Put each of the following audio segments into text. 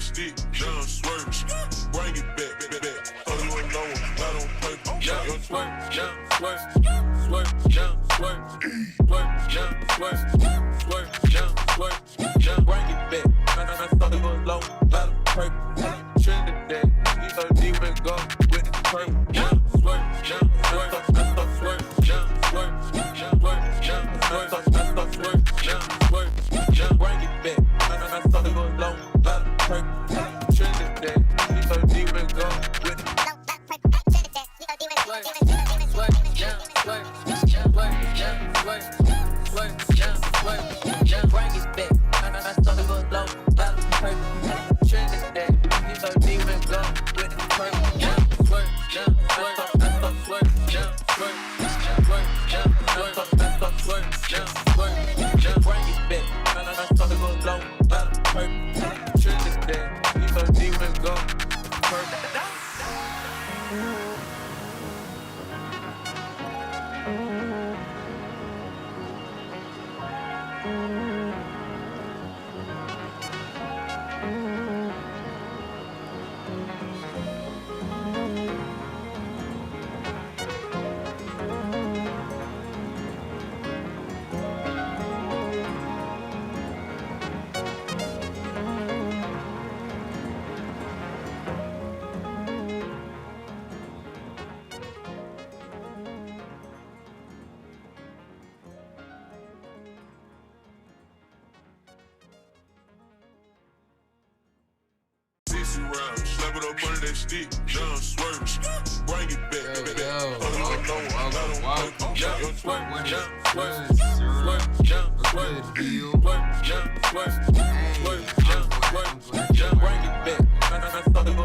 that stick, John swerve. Bring it back. Oh, you ain't know him, not on paper. Young swerve, swerve, swerve, bring it back. I thought it was low, not on paper. Trinidad, these are deep and go with the purple. Swerve, swerve, bring it back. I thought it was low, not on paper. Trinidad, these are deep and go with the slap it up under that stick, John swerve. Bring it back.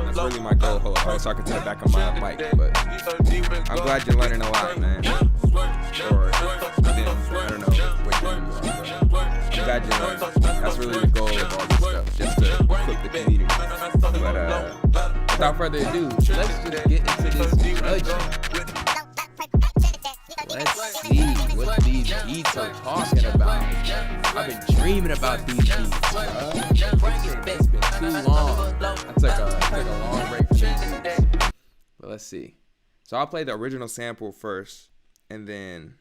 That's really my goal. Hold on, so I can turn it back on my mic. But I'm glad you're learning a lot, man. Or them, I don't know what you are. I'm glad you're learning. That's really the goal of all this stuff, just to equip the community. But without further ado, let's just get into this judging. Let's see what these beats are talking about. I've been dreaming about these beats, it's been too long. I took a long break from these beats. But let's see. So I'll play the original sample first, and then...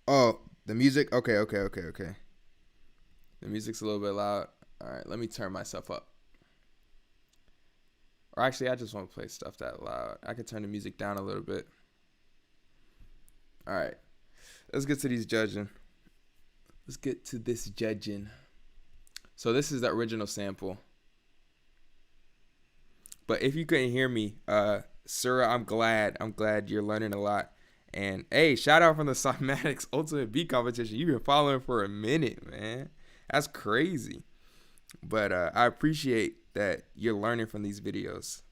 Oh, the music? Okay. The music's a little bit loud. All right, let me turn myself up. Or actually, I just want to play stuff that loud. I could turn the music down a little bit. All right, let's get to these judging. Let's get to this judging. So this is the original sample. But if you couldn't hear me, Surah, I'm glad you're learning a lot. And hey, shout out from the Cymatics Ultimate Beat Competition. You've been following for a minute, man. That's crazy. But I appreciate that you're learning from these videos.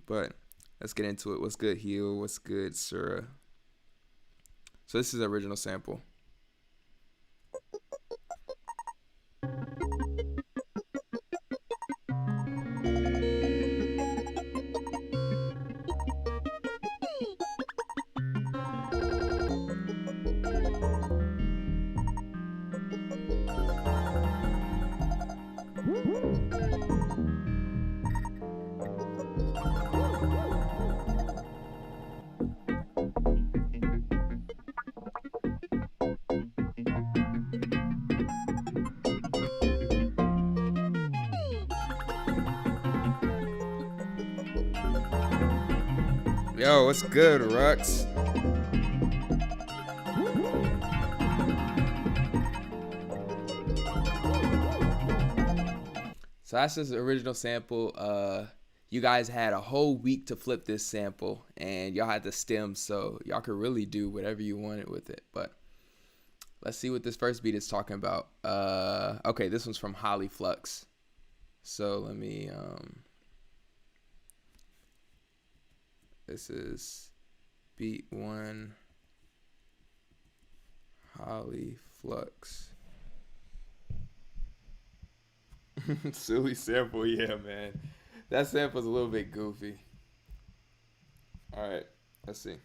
But let's get into it. What's good, Heel? What's good, Surah? So this is the original sample. Yo, what's good, Rux? So that's just the original sample. You guys had a whole week to flip this sample, and y'all had the stems, so y'all could really do whatever you wanted with it. But let's see what this first beat is talking about. Okay, this one's from Flux. So let me this is beat 1, Flux. Silly sample, yeah, man. That sample's a little bit goofy. All right, let's see.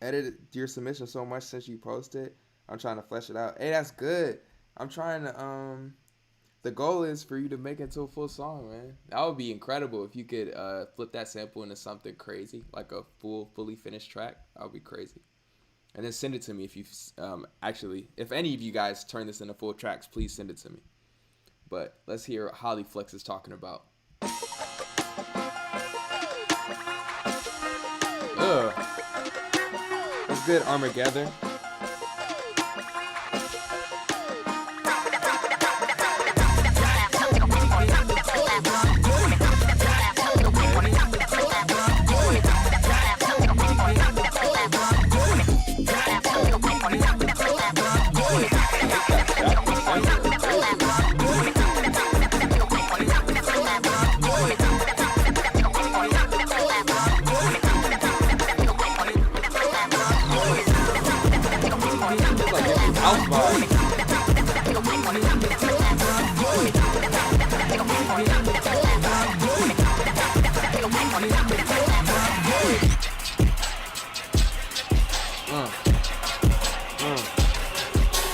Edited your submission so much since you posted. I'm trying to flesh it out. Hey, that's good. I'm trying to the goal is for you to make it into a full song, man. That would be incredible if you could flip that sample into something crazy, like a fully finished track. That would be crazy. And then send it to me if you actually, if any of you guys turn this into full tracks, please send it to me. But let's hear what Holly Flux is talking about. Ugh. That's good, Armageddar.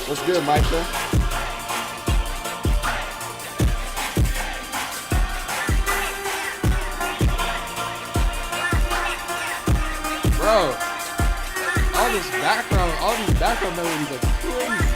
What's good, Micah? Bro, all these background melodies are crazy.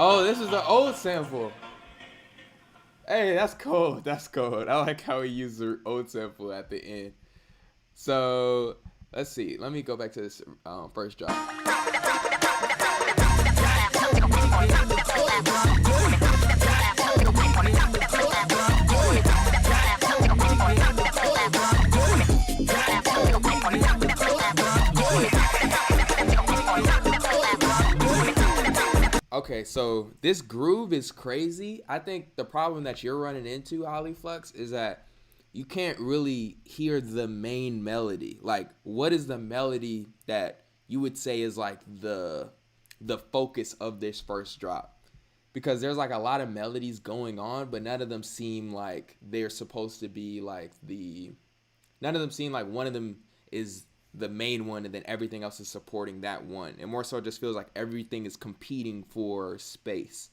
Oh, this is the old sample. Hey, that's cold. That's cold. I like how he used the old sample at the end. So, let's see. Let me go back to this first drop. Okay, so this groove is crazy. I think the problem that you're running into, Holly Flux, is that you can't really hear the main melody. Like, what is the melody that you would say is like the focus of this first drop? Because there's like a lot of melodies going on, but none of them seem like they're supposed to be like none of them seem like one of them is the main one and then everything else is supporting that one. It more so just feels like everything is competing for space.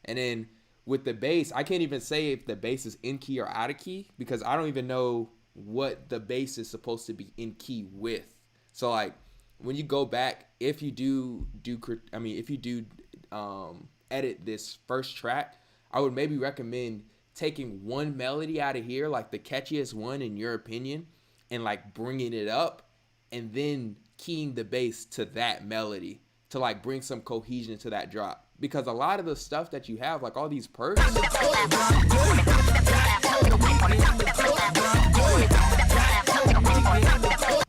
And then with the bass, I can't even say if the bass is in key or out of key because I don't even know what the bass is supposed to be in key with. So like when you go back, if you do edit this first track, I would maybe recommend taking one melody out of here, like the catchiest one in your opinion, and like bringing it up and then keying the bass to that melody to like bring some cohesion to that drop. Because a lot of the stuff that you have, like all these perks,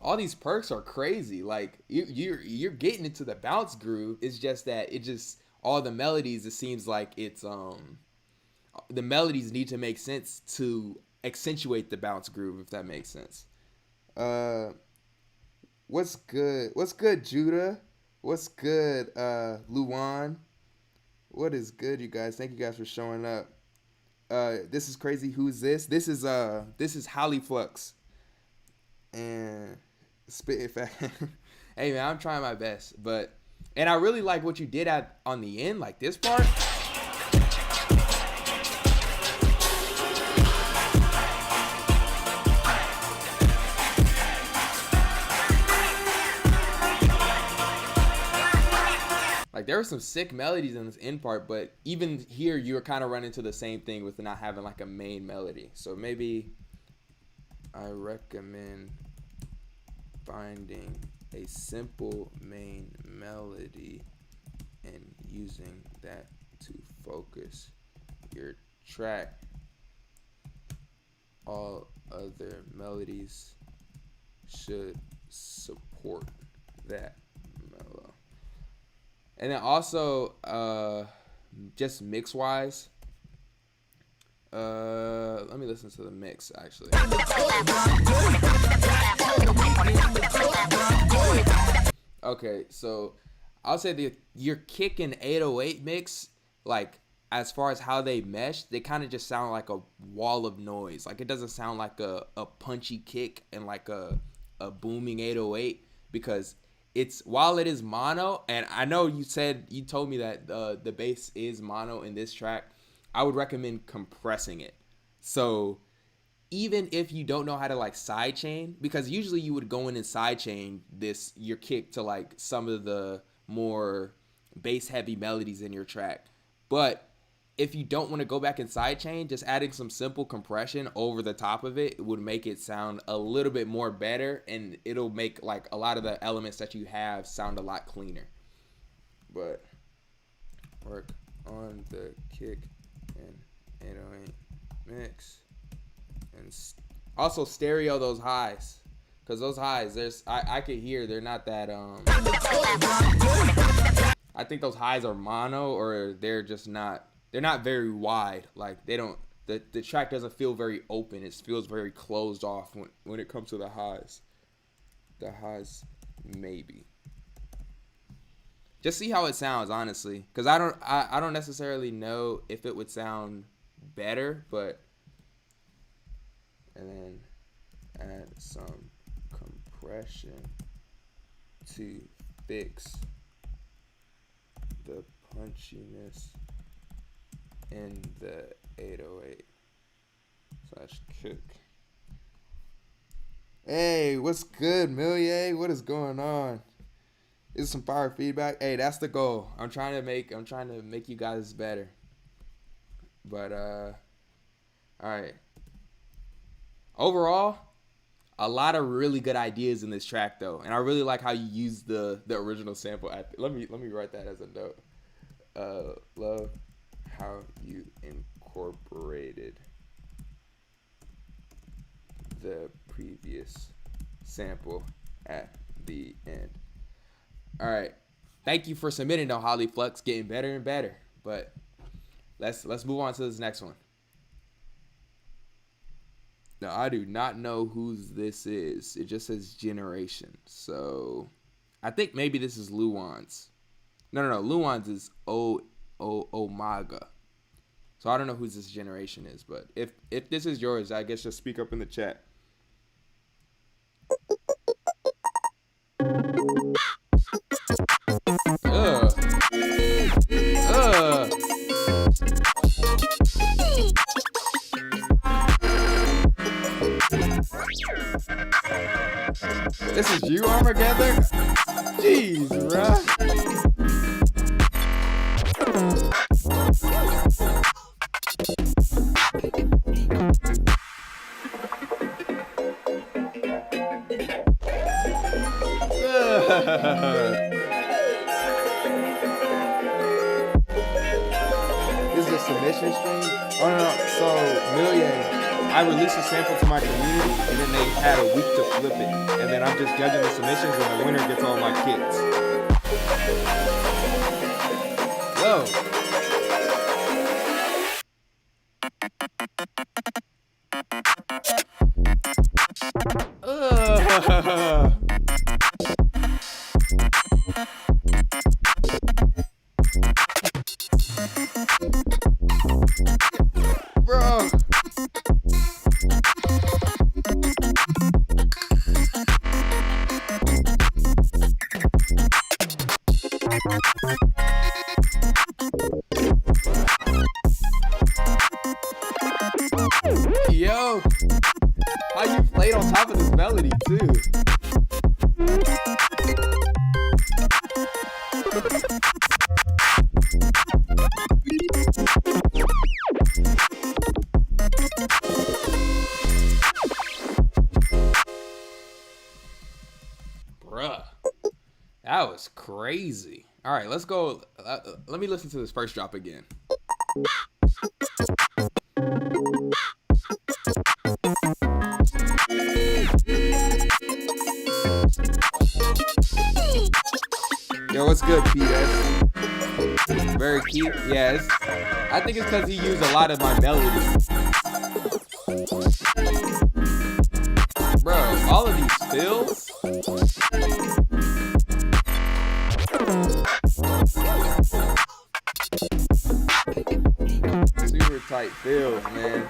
all these perks are crazy. Like you're getting into the bounce groove. It's just that all the melodies, it seems like it's the melodies need to make sense to accentuate the bounce groove, if that makes sense. What's good? What's good, Judah? What's good, Luan? What is good, you guys? Thank you guys for showing up. This is crazy. Who's this? This is Holly Flux. And spit it fast. Hey man, I'm trying my best, and I really like what you did on the end, like this part. Like there were some sick melodies in this end part, but even here you were kind of running into the same thing with not having like a main melody. So maybe I recommend finding a simple main melody and using that to focus your track. All other melodies should support that mellow. And then also, just mix wise, let me listen to the mix actually. Okay, so I'll say your kick and 808 mix, like as far as how they mesh, they kind of just sound like a wall of noise. Like it doesn't sound like a punchy kick and like a booming 808, because it's, while it is mono, and I know you told me that the bass is mono in this track, I would recommend compressing it. So even if you don't know how to like sidechain, because usually you would go in and sidechain your kick to like some of the more bass heavy melodies in your track. But if you don't want to go back and sidechain, just adding some simple compression over the top of it would make it sound a little bit more better, and it'll make like a lot of the elements that you have sound a lot cleaner. But work on the kick and 808 mix. And also stereo those highs, because those highs, I could hear they're not that I think those highs are mono, or they're not very wide. Like they don't, the track doesn't feel very open. It feels very closed off when it comes to the highs. The highs, maybe. Just see how it sounds, honestly, because I don't necessarily know if it would sound better, but. And then add some compression to fix the punchiness in the 808/kick. Hey, what's good, Millier? What is going on? Is some fire feedback? Hey, that's the goal. I'm trying to make you guys better. But all right. Overall, a lot of really good ideas in this track, though, and I really like how you use the original sample. Let me write that as a note. Love how you incorporated the previous sample at the end. All right, thank you for submitting, though, Holly Flux, getting better and better. But let's move on to this next one. Now, I do not know whose this is. It just says generation. So, I think maybe this is Luan's. No. Luan's is Omega. So, I don't know whose this generation is. But if this is yours, I guess just speak up in the chat. This is you, Armageddar? Jeez, bruh. This is a submission stream? Oh, no. So, I released a sample to my community, and then they had a week to flip it. And then I'm just judging the submissions, and the winner gets all my kits. Whoa. Bro. Yo, how you played on top of this melody too? Bruh, that was crazy. All right, let's go. Let me listen to this first drop again. Yo, what's good, PS? Very cute. Yes. I think it's because he used a lot of my melodies. Bro, all of these fills. Super tight fills, man.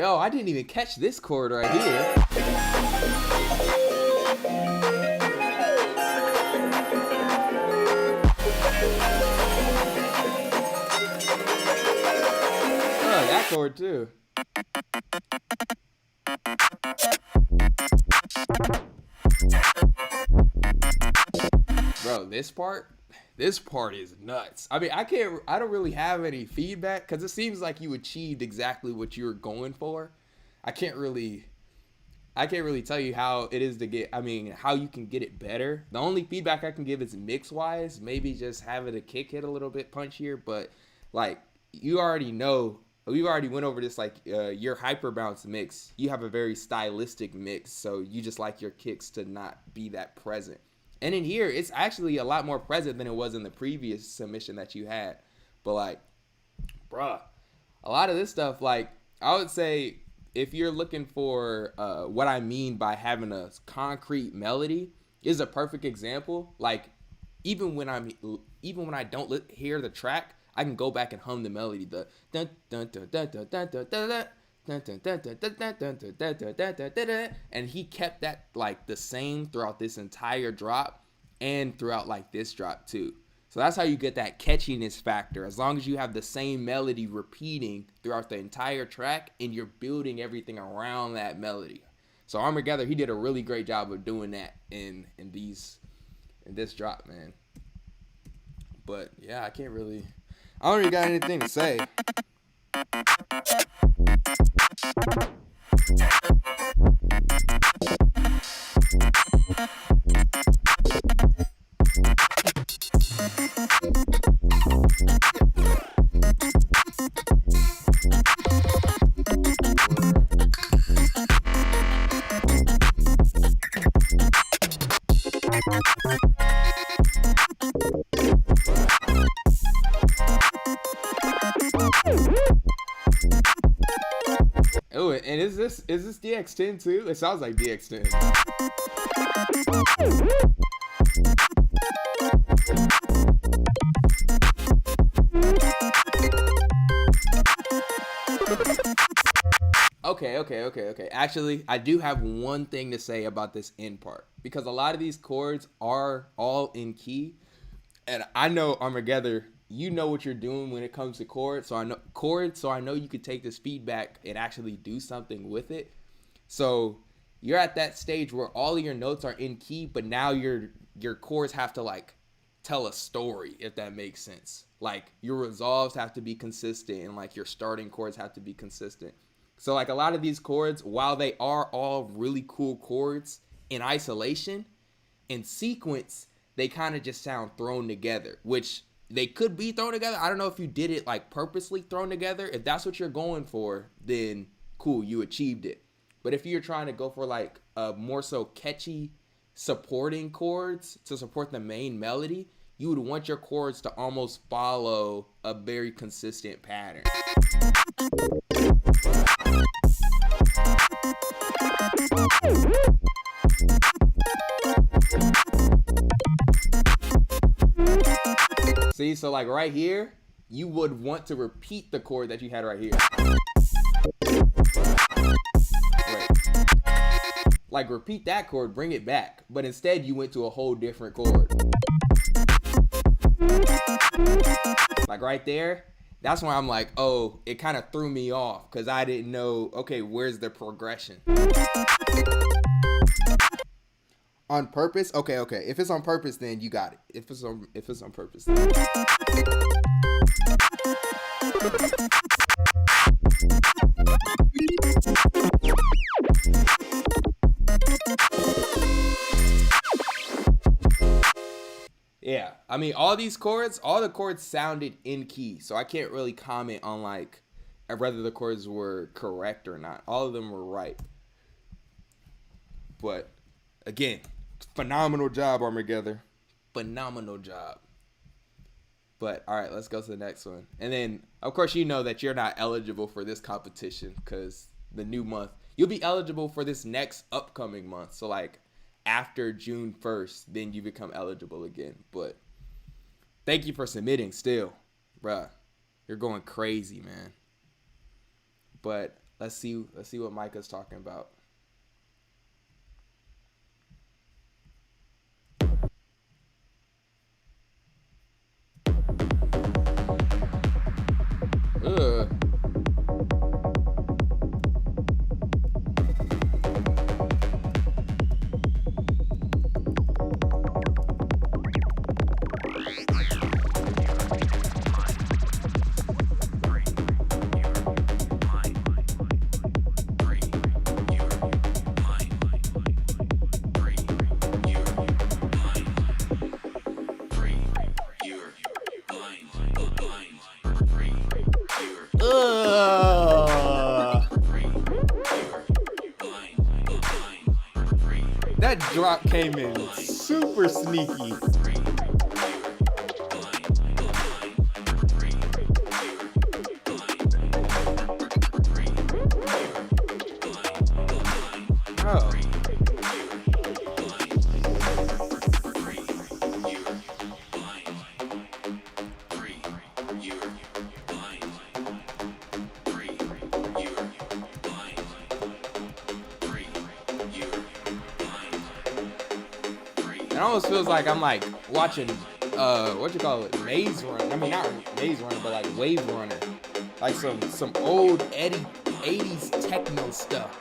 Yo, I didn't even catch this chord right here. Oh, that chord too. Bro, this part is nuts. I mean, I don't really have any feedback because it seems like you achieved exactly what you were going for. I can't really tell you how it is to get, I mean, how you can get it better. The only feedback I can give is mix wise, maybe just having the kick hit a little bit punchier, but like you already know, we already went over this, like your hyper bounce mix, you have a very stylistic mix, so you just like your kicks to not be that present. And in here, it's actually a lot more present than it was in the previous submission that you had. But like, bruh, a lot of this stuff, like, I would say if you're looking for what I mean by having a concrete melody, is a perfect example. Like, even when I don't hear the track, I can go back and hum the melody. The dun dun dun dun dun dun dun dun dun. And he kept that like the same throughout this entire drop and throughout like this drop too. So that's how you get that catchiness factor, as long as you have the same melody repeating throughout the entire track and you're building everything around that melody. So Armageddar, he did a really great job of doing that in this drop, man. But yeah, I don't really got anything to say. Oh, and is this DX10 too? It sounds like DX10. Okay. Actually, I do have one thing to say about this end part, because a lot of these chords are all in key, and I know Armageddar, you know what you're doing when it comes to chords. So I know you could take this feedback and actually do something with it. So you're at that stage where all of your notes are in key, but now your chords have to like tell a story, if that makes sense. Like your resolves have to be consistent, and like your starting chords have to be consistent. So like a lot of these chords, while they are all really cool chords in isolation, in sequence, they kind of just sound thrown together, which they could be thrown together. I don't know if you did it like purposely thrown together. If that's what you're going for, then cool, you achieved it. But if you're trying to go for like a more so catchy supporting chords to support the main melody, you would want your chords to almost follow a very consistent pattern. See, so like right here, you would want to repeat the chord that you had right here. Right. Like repeat that chord, bring it back. But instead you went to a whole different chord. Like right there, that's why I'm like, oh, it kind of threw me off because I didn't know, okay, where's the progression? On purpose? Okay. If it's on purpose, then you got it. If it's on purpose. Then. Yeah, I mean, all the chords sounded in key, so I can't really comment on like whether the chords were correct or not. All of them were right. But again, phenomenal job, Armageddar. Phenomenal job. But all right, let's go to the next one. And then, of course, you know that you're not eligible for this competition because the new month. You'll be eligible for this next upcoming month. So, like, after June 1st, then you become eligible again. But thank you for submitting still. Bruh, you're going crazy, man. But let's see what Micah's talking about. Ugh. That drop came in super sneaky. Oh. It almost feels like I'm like watching what you call it, Maze Runner. I mean, not Maze Runner, but like Wave Runner, like some old 80s techno stuff.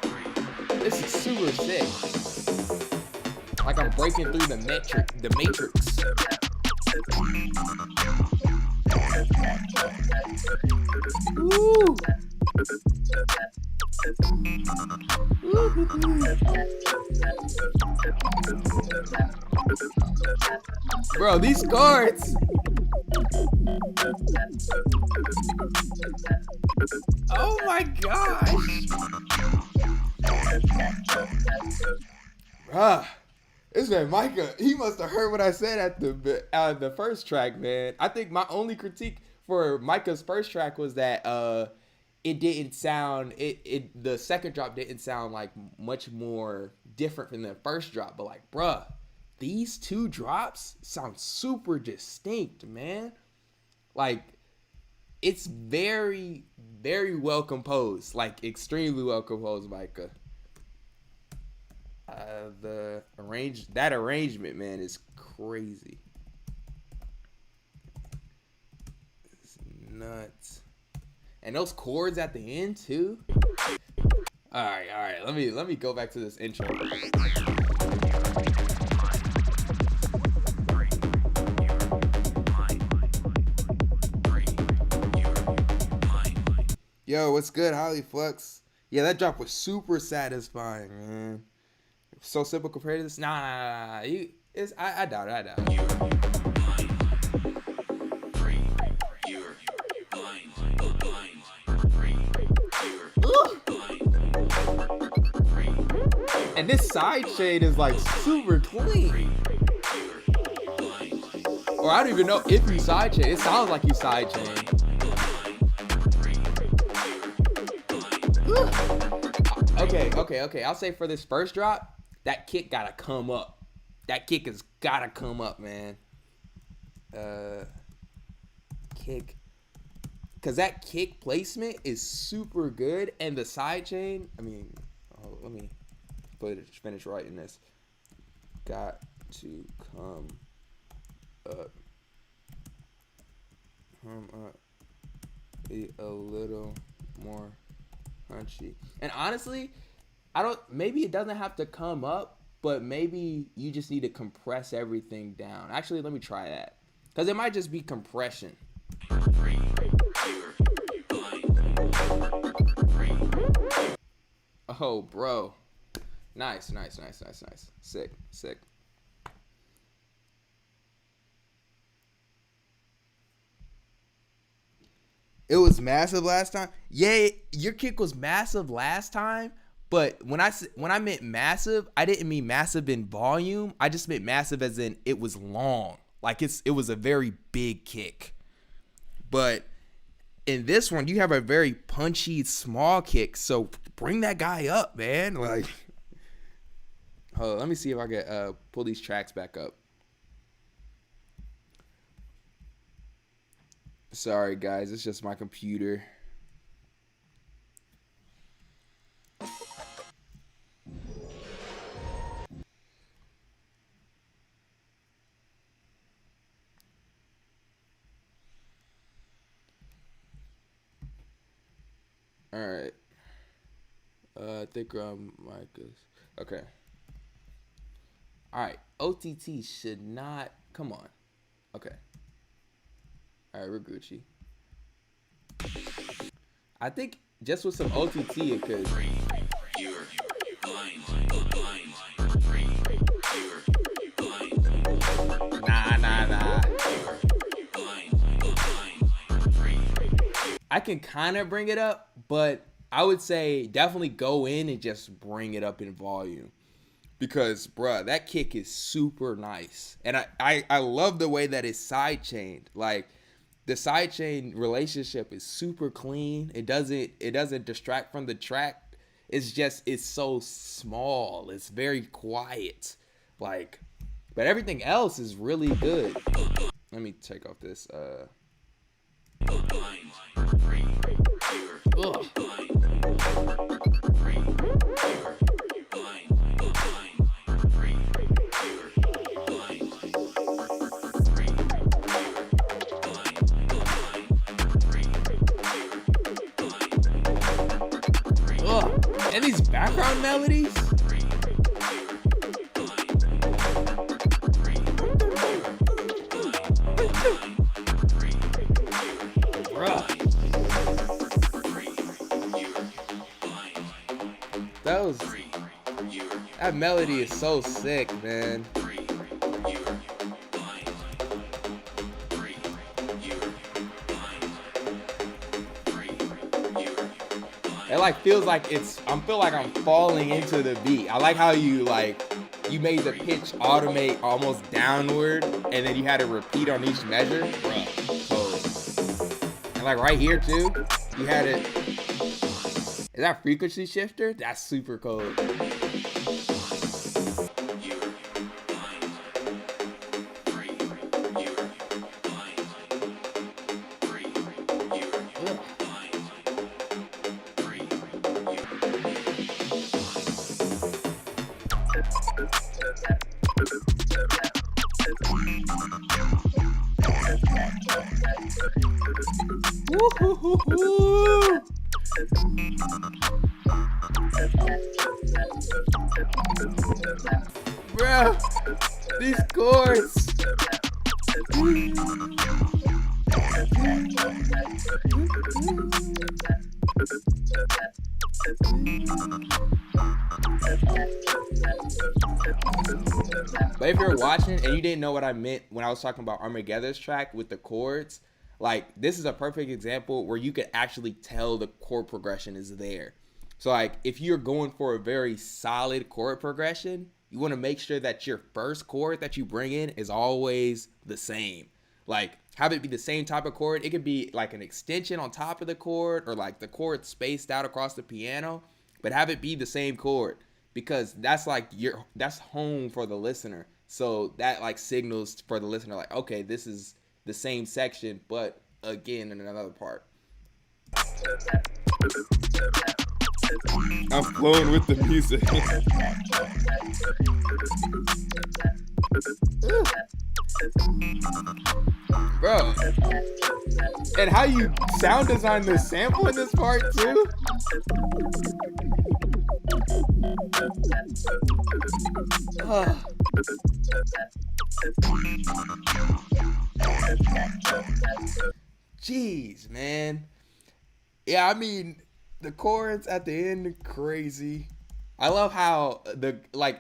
This is super sick. Like I'm breaking through the Matrix. Ooh. Bro, these cards. Oh my gosh. Bruh. This man Micah, he must have heard what I said at the first track, man. I think my only critique for Micah's first track was that it didn't sound the second drop didn't sound like much more different from the first drop. But like, bruh, these two drops sound super distinct, man. Like, it's very, very well composed. Like, extremely well composed, Micah. That arrangement, man, is crazy. It's nuts. And those chords at the end too. All right. Let me go back to this intro. Yo, what's good, Holly Flux? Yeah, that drop was super satisfying, man. So simple compared to this. Nah. I doubt it. And this side shade is like super clean. Or I don't even know if you side shade. It sounds like you side chain. Okay. I'll say for this first drop, that kick gotta come up. That kick has gotta come up, man. Kick. Cause that kick placement is super good. And the side chain, I mean, let me finish writing this. Got to come up. Be a little more punchy. And honestly, maybe it doesn't have to come up, but maybe you just need to compress everything down. Actually, let me try that. Because it might just be compression. Oh, bro. Nice. Sick. It was massive last time. Yeah, your kick was massive last time, But when I meant massive, I didn't mean massive in volume. I just meant massive as in it was long. Like it was a very big kick. But in this one, you have a very punchy small kick. So bring that guy up, man. Like, hold on, let me see if I can pull these tracks back up. Sorry, guys. It's just my computer. All right. I think Micah's. Okay. All right. OTT should not. Come on. Okay. All right, we're Gucci. I think just with some OTT it could. Nah. I can kind of bring it up, but I would say definitely go in and just bring it up in volume. Because, bruh, that kick is super nice. And I love the way that it's sidechained. Like, the sidechain relationship is super clean. It doesn't distract from the track. It's so small. It's very quiet. Like, but everything else is really good. Let me take off this. Ugh. And these background melodies. Bruh. That melody is so sick, man. It like feels like I feel like I'm falling into the beat. I like how you made the pitch automate almost downward and then you had to repeat on each measure. Bruh, cold. And like right here too, you had it. Is that frequency shifter? That's super cold. Bro, these chords. But if you're watching and you didn't know what I meant when I was talking about Armageddor's track with the chords, like this is a perfect example where you could actually tell the chord progression is there. So like if you're going for a very solid chord progression, you want to make sure that your first chord that you bring in is always the same. Like have it be the same type of chord. It could be like an extension on top of the chord or like the chord spaced out across the piano, but have it be the same chord because that's like that's home for the listener. So that like signals for the listener like, okay, this is the same section, but again in another part. I'm flowing with the music. Bro. And how you sound design the sample in this part too? Jeez, man. Yeah, I mean, the chords at the end are crazy. I love how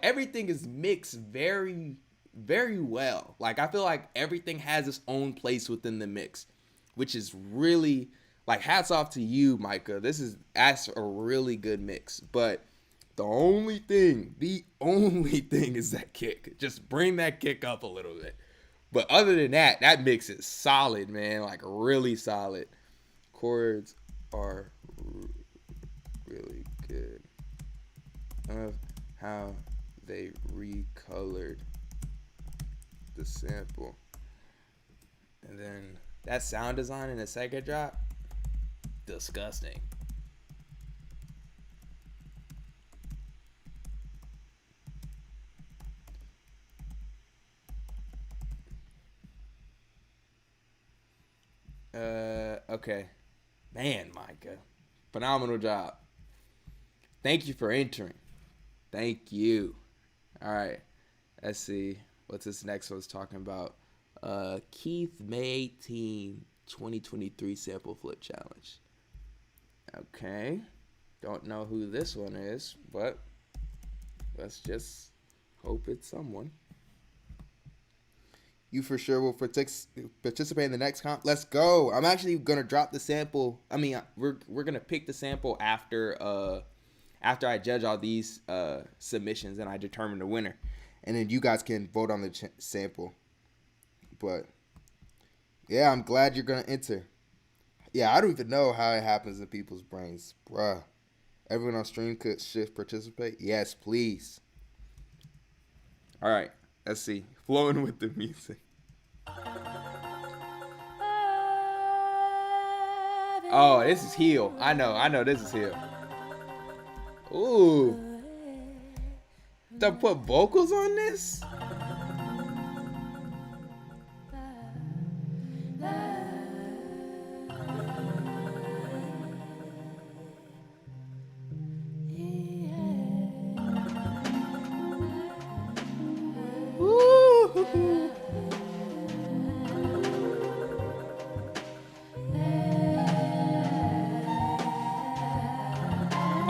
everything is mixed very, very well. Like I feel like everything has its own place within the mix, which is really like hats off to you, Micah. That's a really good mix. But The only thing is that kick. Just bring that kick up a little bit. But other than that, that mix is solid, man. Like really solid. Chords are really good. Of how they recolored the sample. And then that sound design in the second drop, disgusting. Okay. Man, Micah. Phenomenal job. Thank you for entering. Thank you. All right. Let's see. What's this next one's talking about? Keith, May 18, 2023 Sample Flip Challenge. Okay. Don't know who this one is, but let's just hope it's someone. You for sure will participate in the next comp. Let's go. I'm actually gonna drop the sample. I mean, we're gonna pick the sample after I judge all these submissions and I determine the winner, and then you guys can vote on the sample. But yeah, I'm glad you're gonna enter. Yeah, I don't even know how it happens in people's brains, bruh. Everyone on stream should participate. Yes, please. All right. Let's see. Flowing with the music. Oh, this is Heal. I know this is Heal. Ooh. To put vocals on this?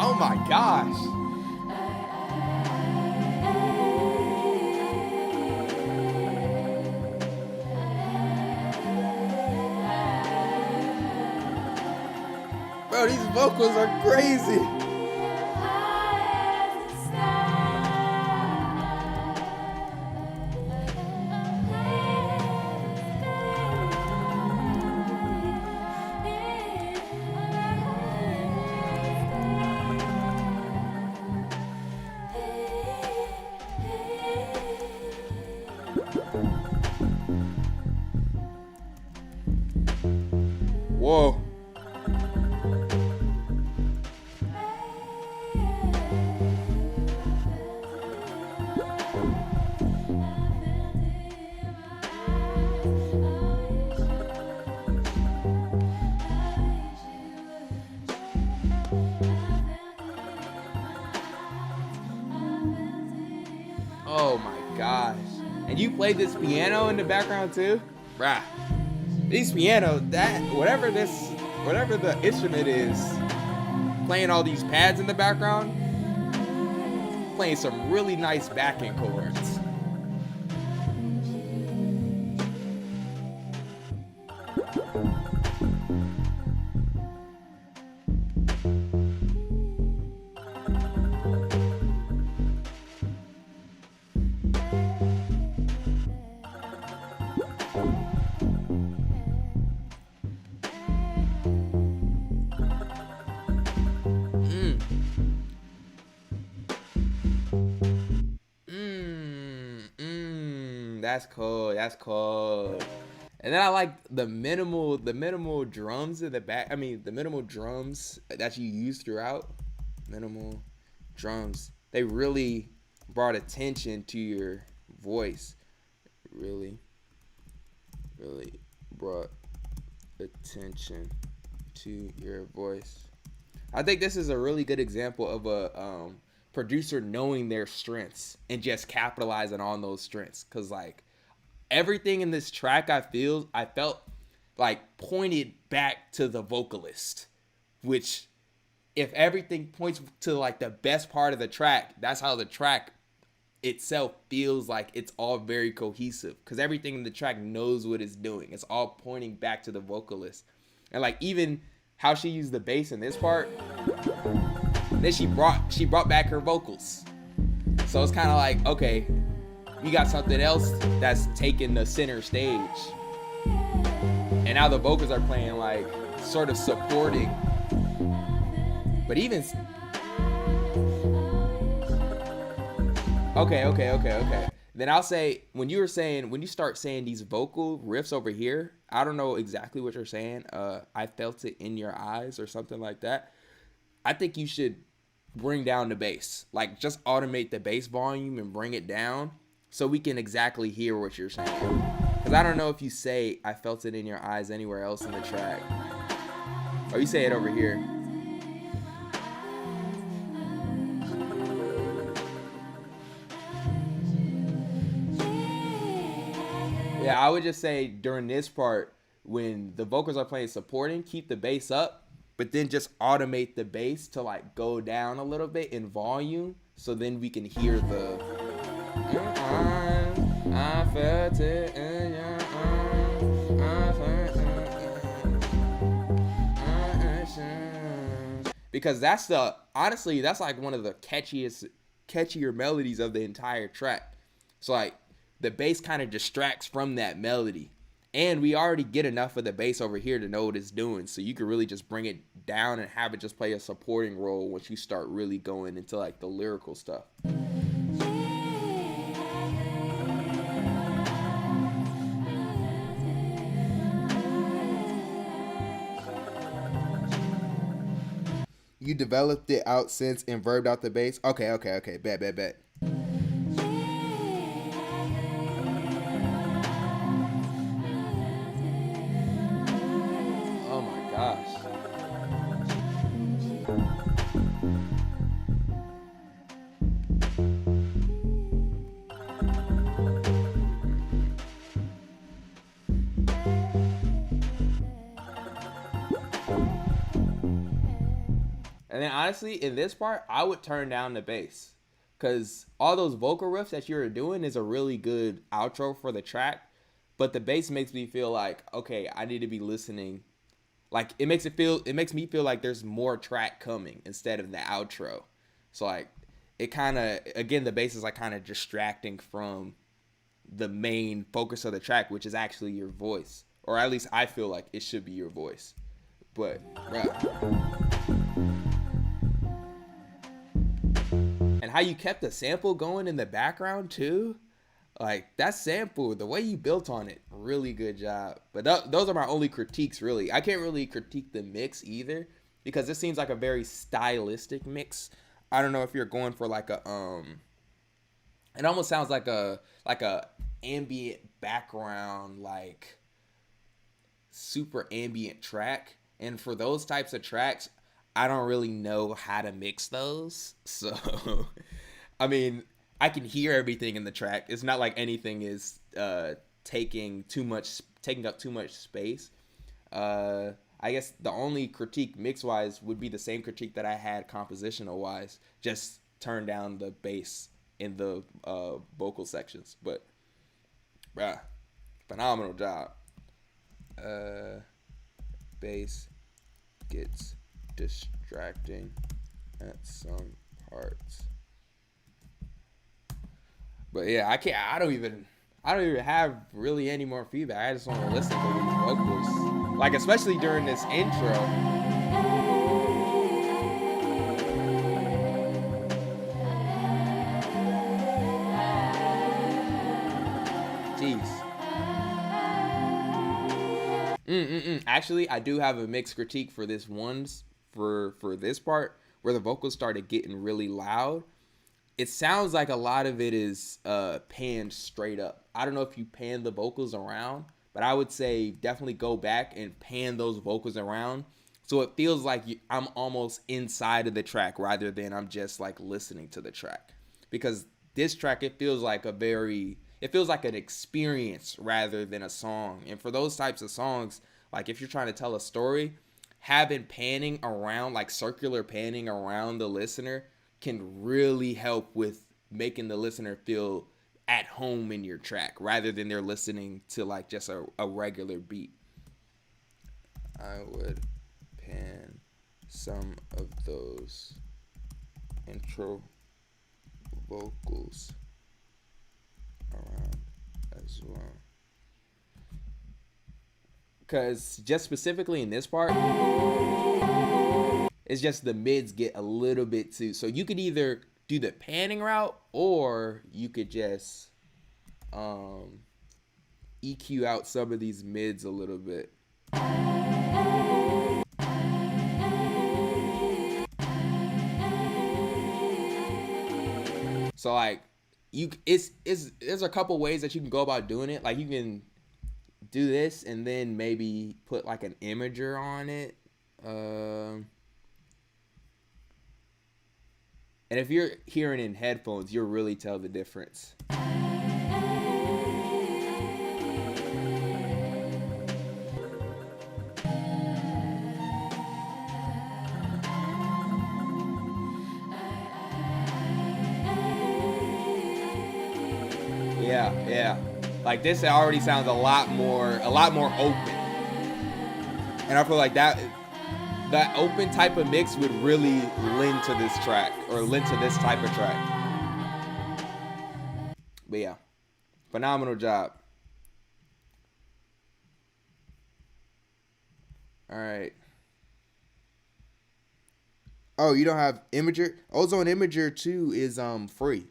Oh my gosh. Bro, these vocals are crazy. Whoa. Oh my gosh. And you played this piano in the background too? Bruh. These piano, whatever the instrument is, playing all these pads in the background, playing some really nice backing chords. That's cool. That's cool. And then I like the minimal drums in the back. I mean, the minimal drums that you use throughout. Minimal drums. They really brought attention to your voice. Really brought attention to your voice. I think this is a really good example of a producer knowing their strengths and just capitalizing on those strengths. Cause like everything in this track, I felt like pointed back to the vocalist, which if everything points to like the best part of the track, that's how the track itself feels like it's all very cohesive. Cause everything in the track knows what it's doing. It's all pointing back to the vocalist. And like even how she used the bass in this part. Then she brought back her vocals. So it's kind of like, okay, we got something else that's taking the center stage. And now the vocals are playing like sort of supporting. But even okay. Then I'll say, when you start saying these vocal riffs over here, I don't know exactly what you're saying. I felt it in your eyes or something like that. I think you should bring down the bass. Like, just automate the bass volume and bring it down so we can exactly hear what you're saying. Because I don't know if you say I felt it in your eyes anywhere else in the track. Or you say it over here. Yeah, I would just say during this part, when the vocals are playing supporting, keep the bass up, but then just automate the bass to like go down a little bit in volume, so then we can hear the I felt it in your eyes. Because that's honestly, that's like one of the catchier melodies of the entire track. So like, the bass kind of distracts from that melody. And we already get enough of the bass over here to know what it's doing. So you can really just bring it down and have it just play a supporting role once you start really going into like the lyrical stuff. You developed it out since and verbed out the bass? Okay. Bet. And then honestly, in this part, I would turn down the bass. Because all those vocal riffs that you're doing is a really good outro for the track. But the bass makes me feel like, okay, I need to be listening. Like, it makes me feel like there's more track coming instead of the outro. So like, it kind of, again, the bass is like kind of distracting from the main focus of the track, which is actually your voice. Or at least I feel like it should be your voice. But, bruh. And how you kept the sample going in the background too. Like, that sample, the way you built on it, really good job. But those are my only critiques, really. I can't really critique the mix either, because this seems like a very stylistic mix. I don't know if you're going for like a it almost sounds like a ambient background, like super ambient track. And for those types of tracks, I don't really know how to mix those. So, I mean, I can hear everything in the track. It's not like anything is taking up too much space. I guess the only critique mix-wise would be the same critique that I had compositional-wise. Just turn down the bass in the vocal sections. But, bruh, phenomenal job. Bass gets distracting at some parts. But yeah, I don't even have really any more feedback. I just want to listen to these vocals, like especially during this intro. Jeez. Actually, I do have a mixed critique for this for this part where the vocals started getting really loud. It sounds like a lot of it is panned straight up. I don't know if you pan the vocals around, but I would say definitely go back and pan those vocals around so it feels like I'm almost inside of the track rather than I'm just like listening to the track. Because this track, it feels like an experience rather than a song. And for those types of songs, like if you're trying to tell a story, having panning around, like circular panning around the listener, can really help with making the listener feel at home in your track rather than they're listening to like just a regular beat. I would pan some of those intro vocals around as well. Because just specifically in this part, it's just the mids get a little bit too. So you could either do the panning route, or you could just EQ out some of these mids a little bit. So like there's a couple ways that you can go about doing it. Like you can do this and then maybe put like an imager on it. And if you're hearing in headphones, you'll really tell the difference. Yeah. Like this already sounds a lot more open. And I feel like that open type of mix would really lend to this track, or lend to this type of track. But yeah, phenomenal job. All right. Oh, you don't have Imager? Ozone Imager 2 is free.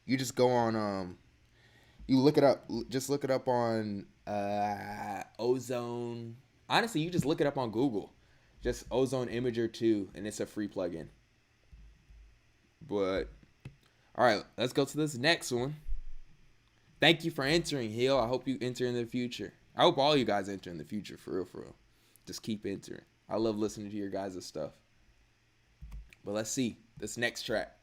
You just go on you look it up. Just look it up on Ozone. Honestly, you just look it up on Google. Just Ozone Imager 2, and it's a free plugin. But all right, let's go to this next one. Thank you for entering, Hill. I hope you enter in the future. I hope all you guys enter in the future, for real. Just keep entering. I love listening to your guys' stuff. But let's see this next track.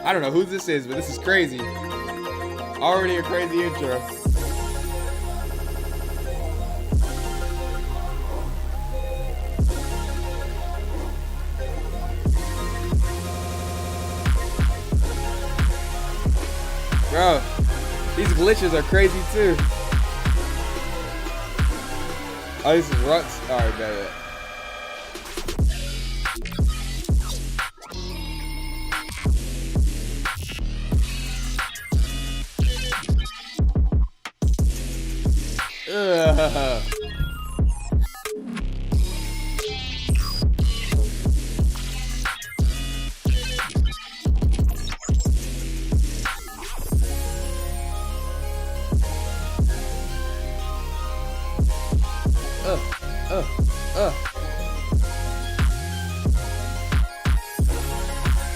I don't know who this is, but this is crazy. Already a crazy intro. Bro, these glitches are crazy too. Oh, this is Rux. Alright, got it.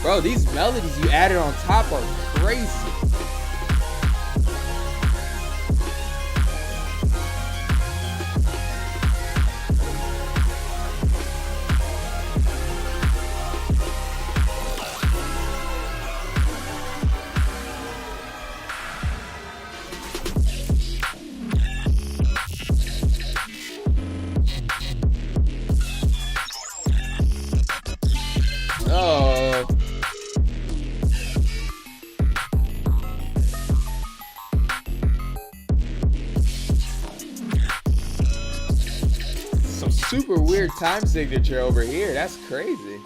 Bro, these melodies you added on top are crazy. Super weird time signature over here. That's crazy.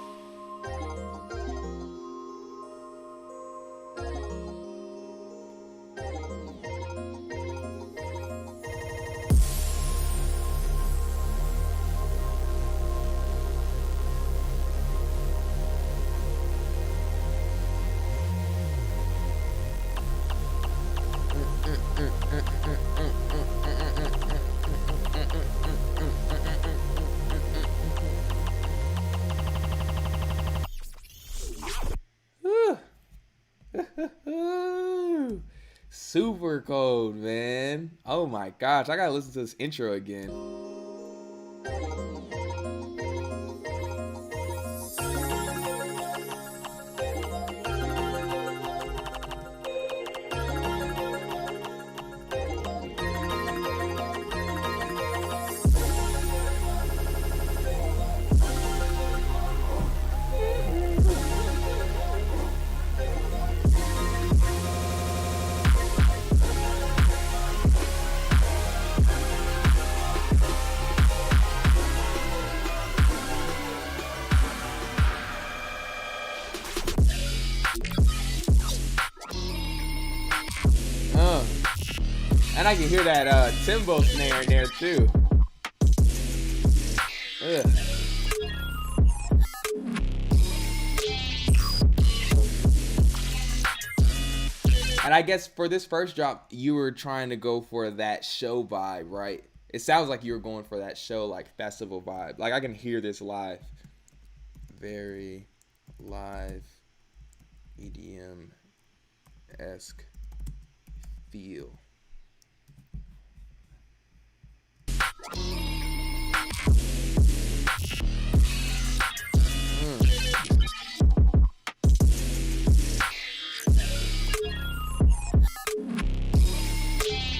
Super cold, man. Oh my gosh, I gotta listen to this intro again. And I can hear that Timbo snare in there too. Ugh. And I guess for this first drop, you were trying to go for that show vibe, right? It sounds like you were going for that show, like, festival vibe. Like, I can hear this live. Very live EDM-esque feel.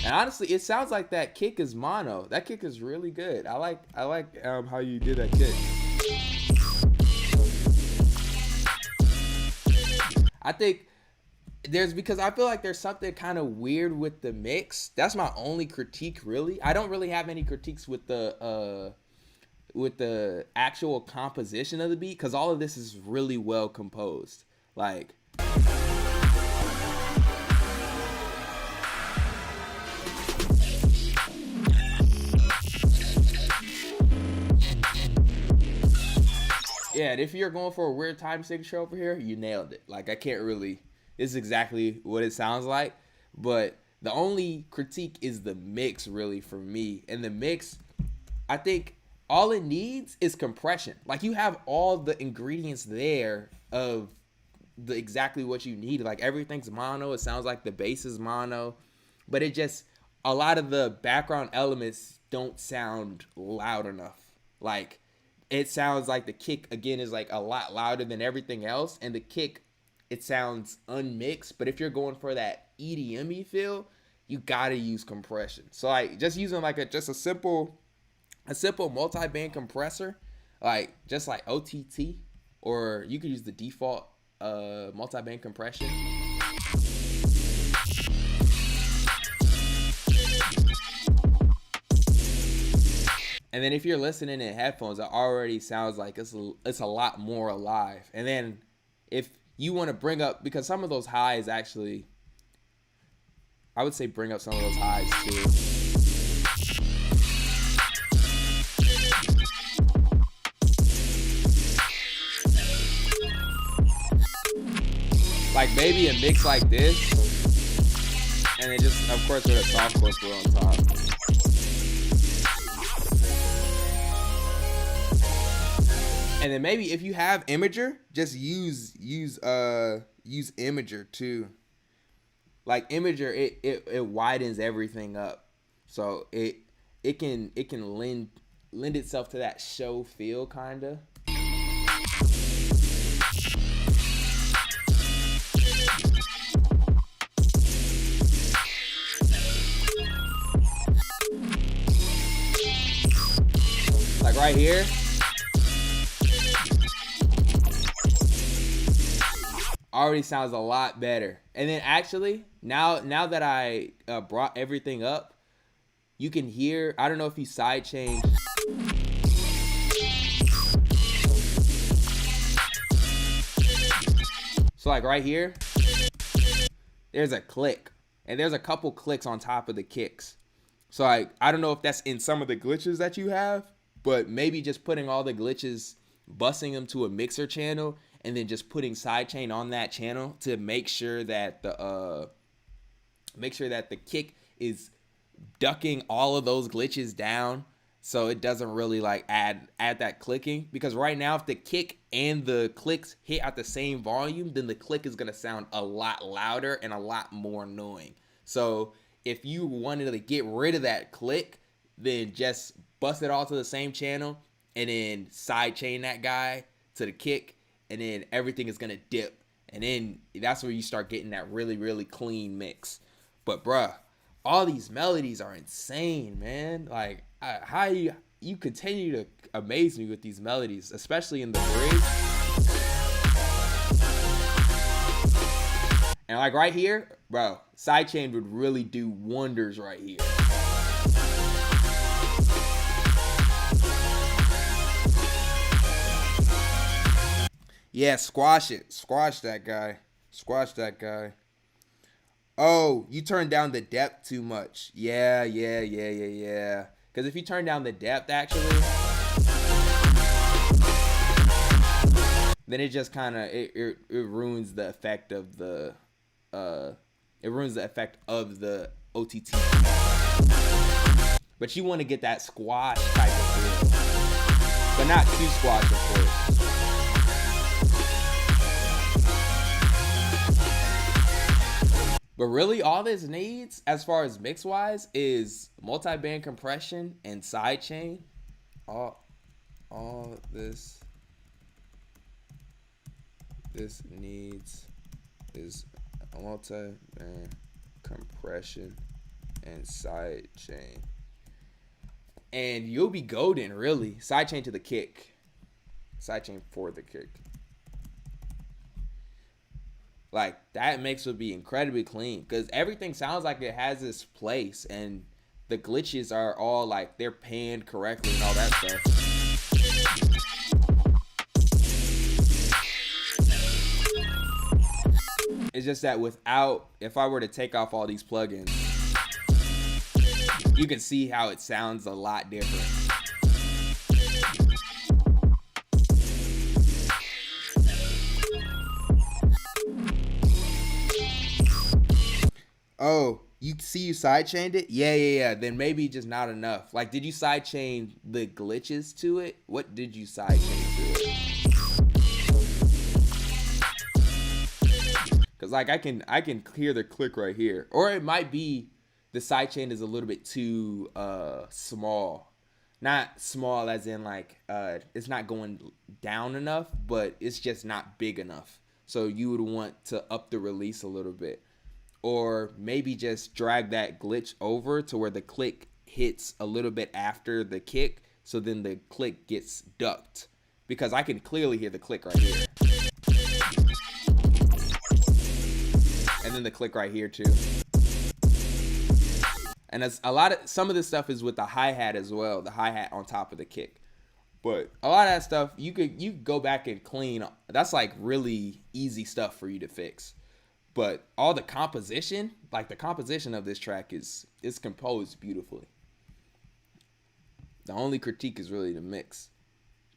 And honestly, it sounds like that kick is mono. That kick is really good. I like how you did that kick. I think because I feel like there's something kind of weird with the mix. That's my only critique, really. I don't really have any critiques with the actual composition of the beat, because all of this is really well composed. Like, yeah, and if you're going for a weird time signature over here, you nailed it. Like, I can't really, this is exactly what it sounds like. But the only critique is the mix, really, for me. And the mix, I think all it needs is compression. Like, you have all the ingredients there of the exactly what you need. Like, everything's mono. It sounds like the bass is mono. But it just, a lot of the background elements don't sound loud enough. Like, it sounds like the kick, again, is like a lot louder than everything else. And the kick, it sounds unmixed. But if you're going for that EDM-y feel, you gotta use compression. So, like, just using like a simple multi-band compressor, like just like OTT, or you could use the default multi-band compression. And then if you're listening in headphones, it already sounds like it's a lot more alive. And then if you want to bring up, because some of those highs actually, I would say bring up some of those highs too. Like maybe a mix like this, and then just, of course, with a soft chorus on top. And then maybe if you have Imager, just use Imager too. Like Imager, it widens everything up, so it can lend itself to that show feel kinda. Like right here. Already sounds a lot better. And then actually, now that I brought everything up, you can hear, I don't know if you sidechain. So like right here, there's a click. And there's a couple clicks on top of the kicks. So like, I don't know if that's in some of the glitches that you have, but maybe just putting all the glitches, busing them to a mixer channel, and then just putting sidechain on that channel to make sure that the kick is ducking all of those glitches down, so it doesn't really like add that clicking. Because right now, if the kick and the clicks hit at the same volume, then the click is gonna sound a lot louder and a lot more annoying. So if you wanted to get rid of that click, then just bust it all to the same channel and then sidechain that guy to the kick, and then everything is gonna dip, and then that's where you start getting that really, really clean mix. But bruh, all these melodies are insane, man. Like how you continue to amaze me with these melodies, especially in the bridge. And like right here, bro, sidechain would really do wonders right here. Yeah, squash it. Squash that guy. Squash that guy. Oh, you turn down the depth too much. Yeah. Because if you turn down the depth, actually, then it just kind of it ruins the effect of the OTT. But you want to get that squash type of feel, but not too squash, of course. But really, all this needs, as far as mix-wise, is multi-band compression and sidechain. All this needs is multi-band compression and sidechain. And you'll be golden, really. Sidechain to the kick. Sidechain for the kick. Like, that mix would be incredibly clean. Because everything sounds like it has its place. And the glitches are all, like, they're panned correctly and all that stuff. It's just that if I were to take off all these plugins, you can see how it sounds a lot different. Oh, you sidechained it? Yeah. Then maybe just not enough. Like, did you sidechain the glitches to it? What did you sidechain to it? Because, like, I can hear the click right here. Or it might be the sidechain is a little bit too small. Not small as in, like, it's not going down enough, but it's just not big enough. So you would want to up the release a little bit. Or maybe just drag that glitch over to where the click hits a little bit after the kick, so then the click gets ducked. Because I can clearly hear the click right here. And then the click right here too. And some of this stuff is with the hi-hat as well, the hi-hat on top of the kick. But a lot of that stuff, you could go back and clean. That's like really easy stuff for you to fix. But all the composition, like the composition of this track is composed beautifully. The only critique is really the mix.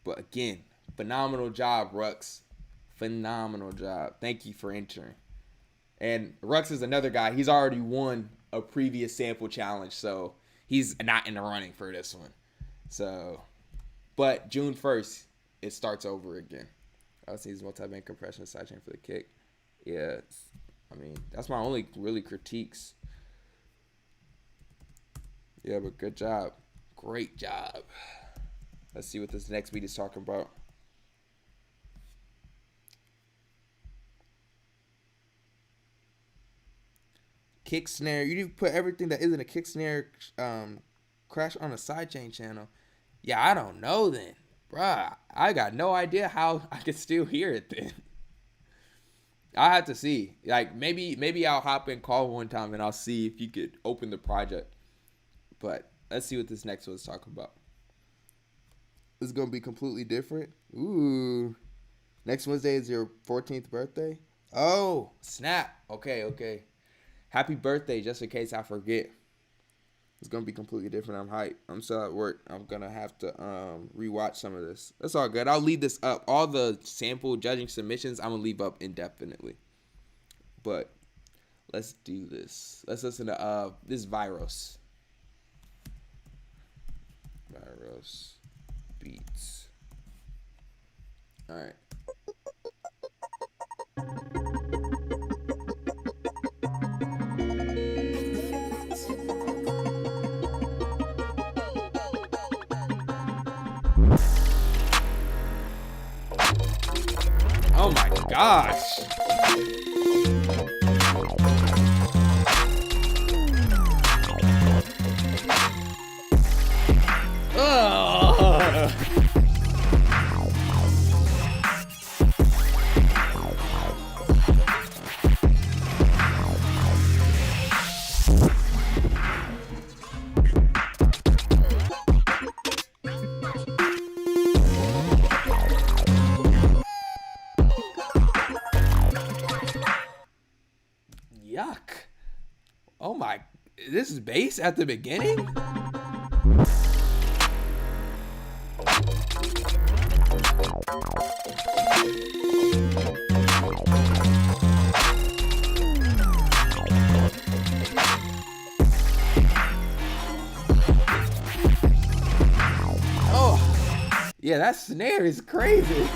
But again, phenomenal job, Rux. Phenomenal job. Thank you for entering. And Rux is another guy. He's already won a previous sample challenge, so he's not in the running for this one. So, but June 1st, it starts over again. I see his multi-band compression sidechain for the kick. Yeah, I mean, that's my only really critiques. Yeah, but good job. Great job. Let's see what this next beat is talking about. Kick snare. You put everything that isn't a kick snare crash on a sidechain channel. Yeah, I don't know then. Bruh, I got no idea how I could still hear it then. I have to see. Like, maybe I'll hop in call one time and I'll see if you could open the project. But let's see what this next one's talking about. This is going to be completely different. Ooh. Next Wednesday is your 14th birthday? Oh, snap. Okay. Happy birthday, just in case I forget. It's going to be completely different. I'm hyped. I'm still at work. I'm going to have to rewatch some of this. That's all good. I'll leave this up. All the sample judging submissions, I'm going to leave up indefinitely. But let's do this. Let's listen to this Viros. Viros beats. All right. Oh my gosh. Ugh. Oh my, this is bass at the beginning? Oh, yeah, that snare is crazy.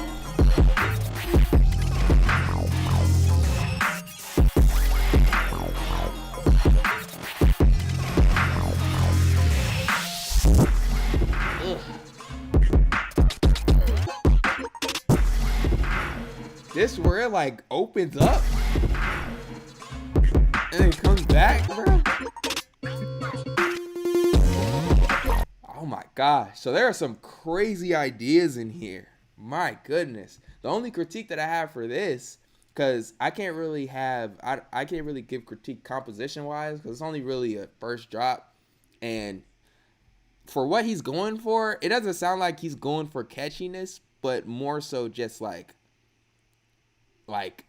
This where it like opens up and then comes back, bro. Oh my gosh. So there are some crazy ideas in here. My goodness. The only critique that I have for this, because I can't really give critique composition wise, because it's only really a first drop. And for what he's going for, it doesn't sound like he's going for catchiness, but more so just like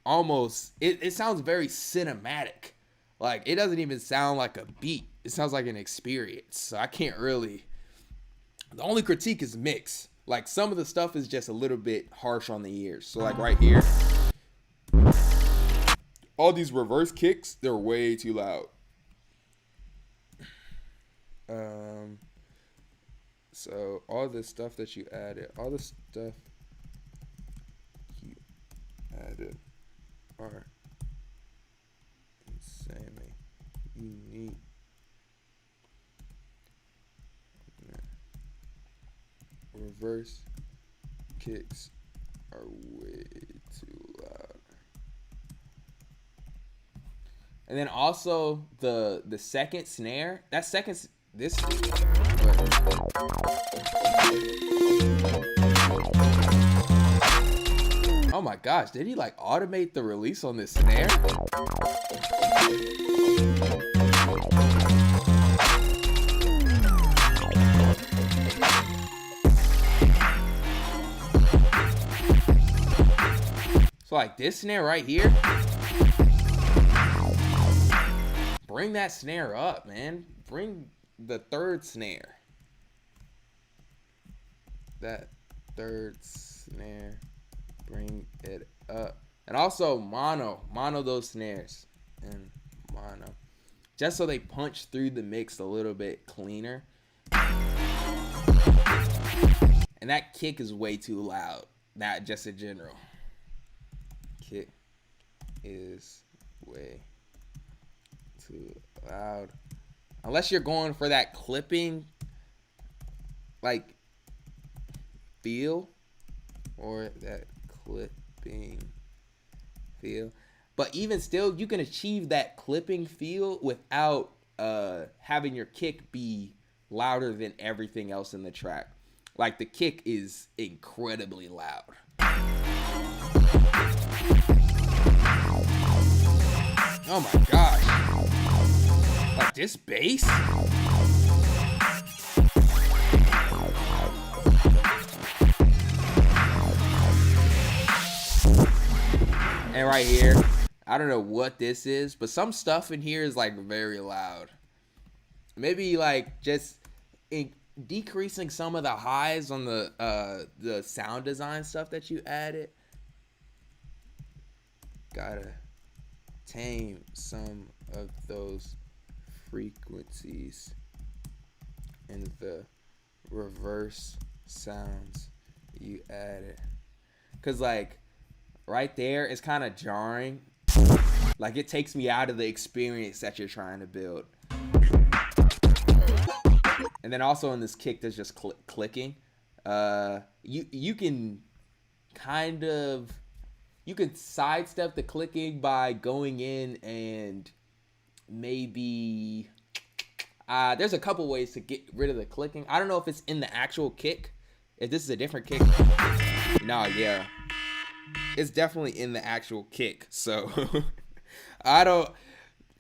almost it sounds very cinematic. Like it doesn't even sound like a beat. It sounds like an experience. So I can't really. The only critique is mix. Like some of the stuff is just a little bit harsh on the ears. So like right here, all these reverse kicks, they're way too loud. So all the stuff that you added, are insanely unique. Reverse kicks are way too loud. And then also the second snare, oh my gosh, did he like automate the release on this snare? So like this snare right here, bring that snare up, man. Bring the third snare. That third snare, bring it up. And also mono those snares and mono, just so they punch through the mix a little bit cleaner. And that kick is way too loud. Not just in general. Kick is way too loud. Unless you're going for that clipping like feel, or that clipping feel. But even still, you can achieve that clipping feel without having your kick be louder than everything else in the track. Like the kick is incredibly loud. Oh my gosh. Like this bass? And right here, I don't know what this is, but some stuff in here is like very loud. Maybe like just decreasing some of the highs on the sound design stuff that you added. Gotta tame some of those frequencies in the reverse sounds you added. Cause like right there, it's kind of jarring. Like it takes me out of the experience that you're trying to build. And then also in this kick, there's just clicking. You can kind of, you can sidestep the clicking by going in and maybe, there's a couple ways to get rid of the clicking. I don't know if it's in the actual kick. If this is a different kick. No, yeah. It's definitely in the actual kick. So I don't,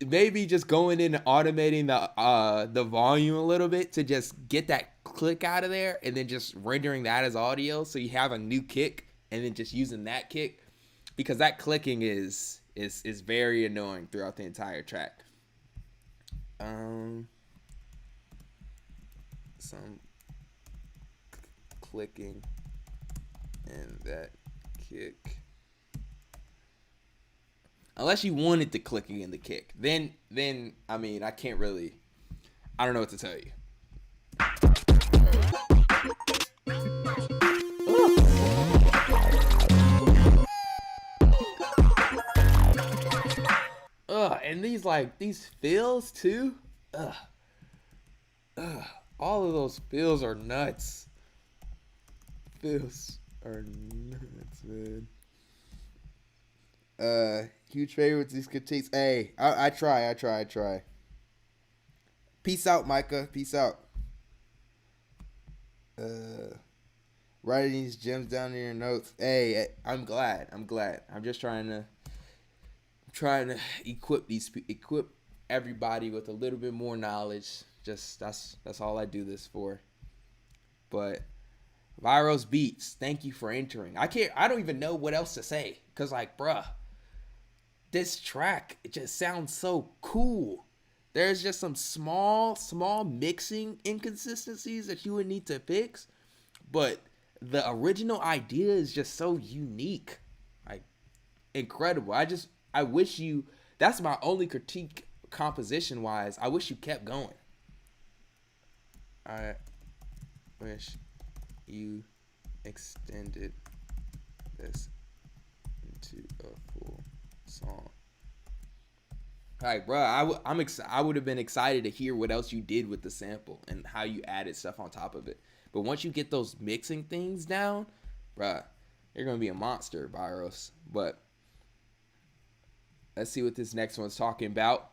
maybe just going in and automating the volume a little bit to just get that click out of there, and then just rendering that as audio so you have a new kick and then just using that kick, because that clicking is very annoying throughout the entire track. some clicking in that kick. Unless you wanted the clicking in the kick, then I mean, I can't really. I don't know what to tell you. And these fills too. All of those fills are nuts. Fills are nuts, man. Huge favorites, these critiques. Hey, I try. Peace out, Micah. Peace out. Writing these gems down in your notes. Hey, I'm glad. I'm just trying to equip everybody with a little bit more knowledge. Just that's all I do this for. But Viros Beats, thank you for entering. I don't even know what else to say, cause like, bruh, this track, it just sounds so cool. There's just some small mixing inconsistencies that you would need to fix, but the original idea is just so unique, like incredible. I wish you. That's my only critique composition wise. I wish you kept going. I wish you extended this into a full song. Like, bro, I would have been excited to hear what else you did with the sample and how you added stuff on top of it. But once you get those mixing things down, bro, you're gonna be a monster, Viros. But let's see what this next one's talking about.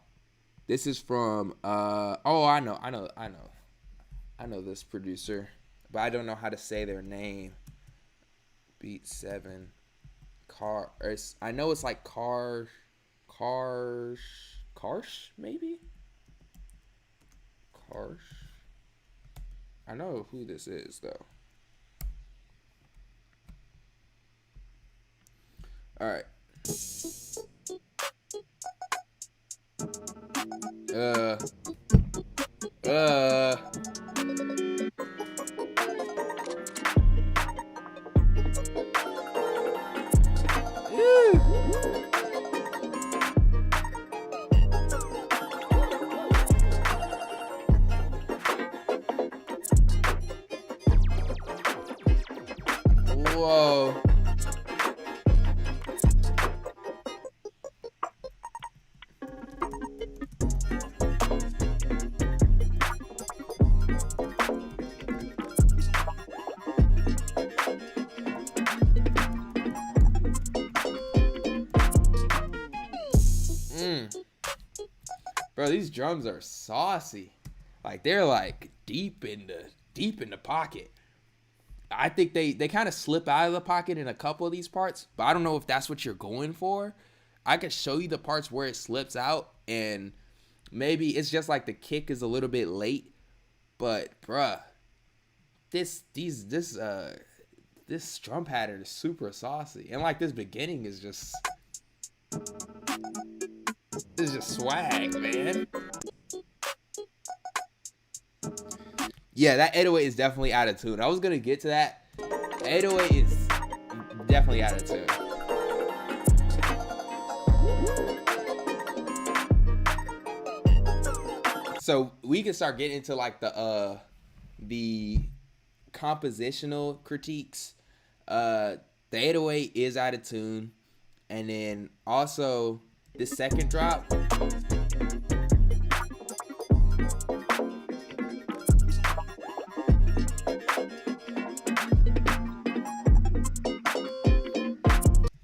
This is from I know this producer, but I don't know how to say their name. Beat 7 Car. I know it's like Karsh maybe? Karsh. I know who this is though. All right. Whoa. Bro, these drums are saucy. Like, they're like deep in the pocket. I think they kind of slip out of the pocket in a couple of these parts, but I don't know if that's what you're going for. I could show you the parts where it slips out, and maybe it's just like the kick is a little bit late. But bruh, this drum pattern is super saucy, and like this beginning is just swag, man. Yeah, that 808 is definitely out of tune. I was gonna get to that. The 808 is definitely out of tune. So we can start getting into like the compositional critiques. The 808 is out of tune, and then also the second drop.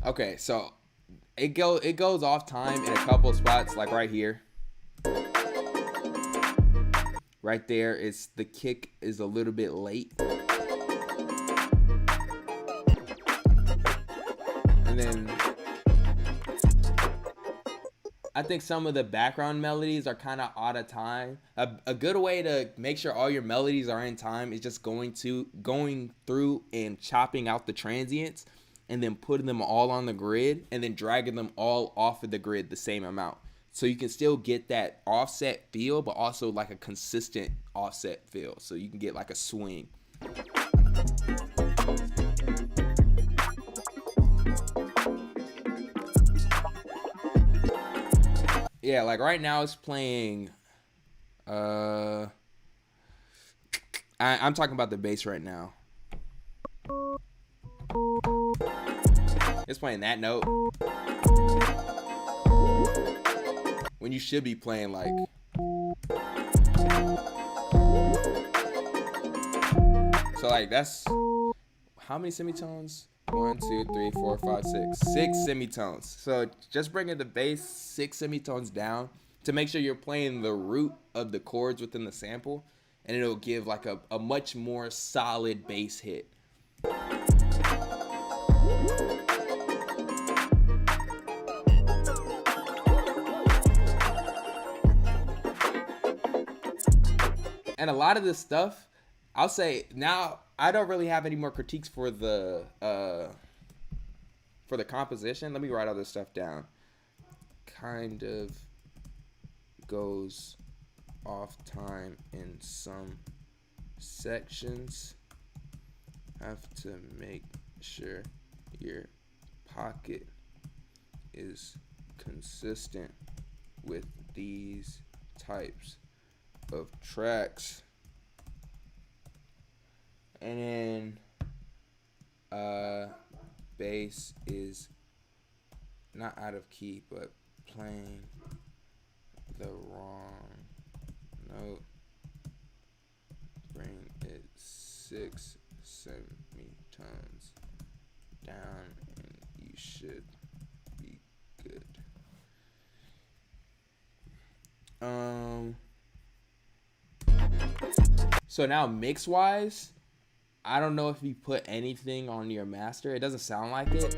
Okay, so it goes off time in a couple of spots, like right here. Right there, the kick is a little bit late. And then I think some of the background melodies are kind of out of time. A good way to make sure all your melodies are in time is just going through and chopping out the transients, and then putting them all on the grid, and then dragging them all off of the grid the same amount. so you can still get that offset feel, but also like a consistent offset feel. So you can get like a swing. Yeah, like right now it's playing. I'm talking about the bass right now. It's playing that note when you should be playing like. So like that's how many semitones? 1, 2, 3, 4, 5, 6. 6 semitones. So just bringing the bass 6 semitones down to make sure you're playing the root of the chords within the sample, and it'll give like a much more solid bass hit. And a lot of this stuff, I'll say now, I don't really have any more critiques for the composition. Let me write all this stuff down. Kind of goes off time in some sections. Have to make sure your pocket is consistent with these types of tracks. And then bass is not out of key, but playing the wrong note. Bring it 6 semitones down and you should be good. So now mix wise, I don't know if you put anything on your master. It doesn't sound like it.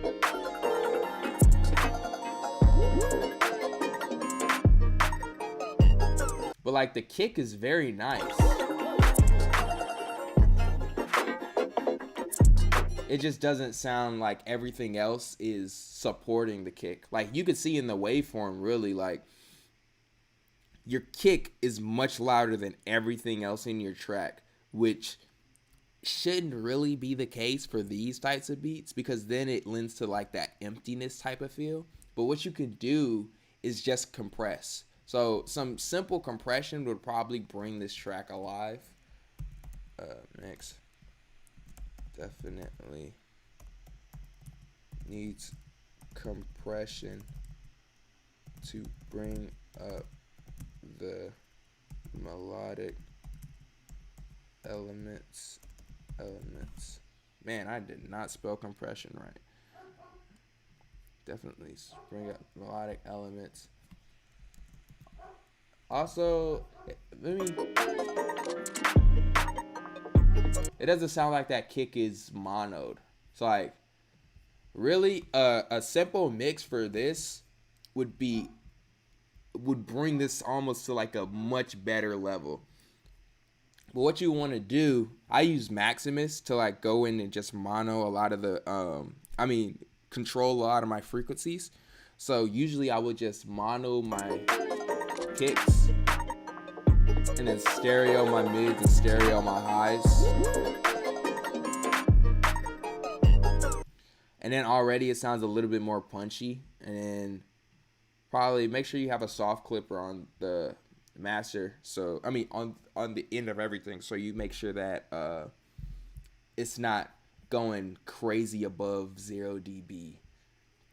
But like the kick is very nice. It just doesn't sound like everything else is supporting the kick. Like you could see in the waveform, really, like your kick is much louder than everything else in your track, which shouldn't really be the case for these types of beats, because then it lends to like that emptiness type of feel. But what you can do is just compress. So some simple compression would probably bring this track alive. Next, definitely needs compression to bring up the melodic elements. Man, I did not spell compression right. Definitely bring up melodic elements. Also, it doesn't sound like that kick is monoed. So like, really, a simple mix for this would bring this almost to like a much better level. But what you want to do, I use Maximus to like go in and just mono a lot of the, control a lot of my frequencies. So usually I would just mono my kicks and then stereo my mids and stereo my highs. And then already it sounds a little bit more punchy. And then probably make sure you have a soft clipper on the master, so on the end of everything, so you make sure that it's not going crazy above 0 dB.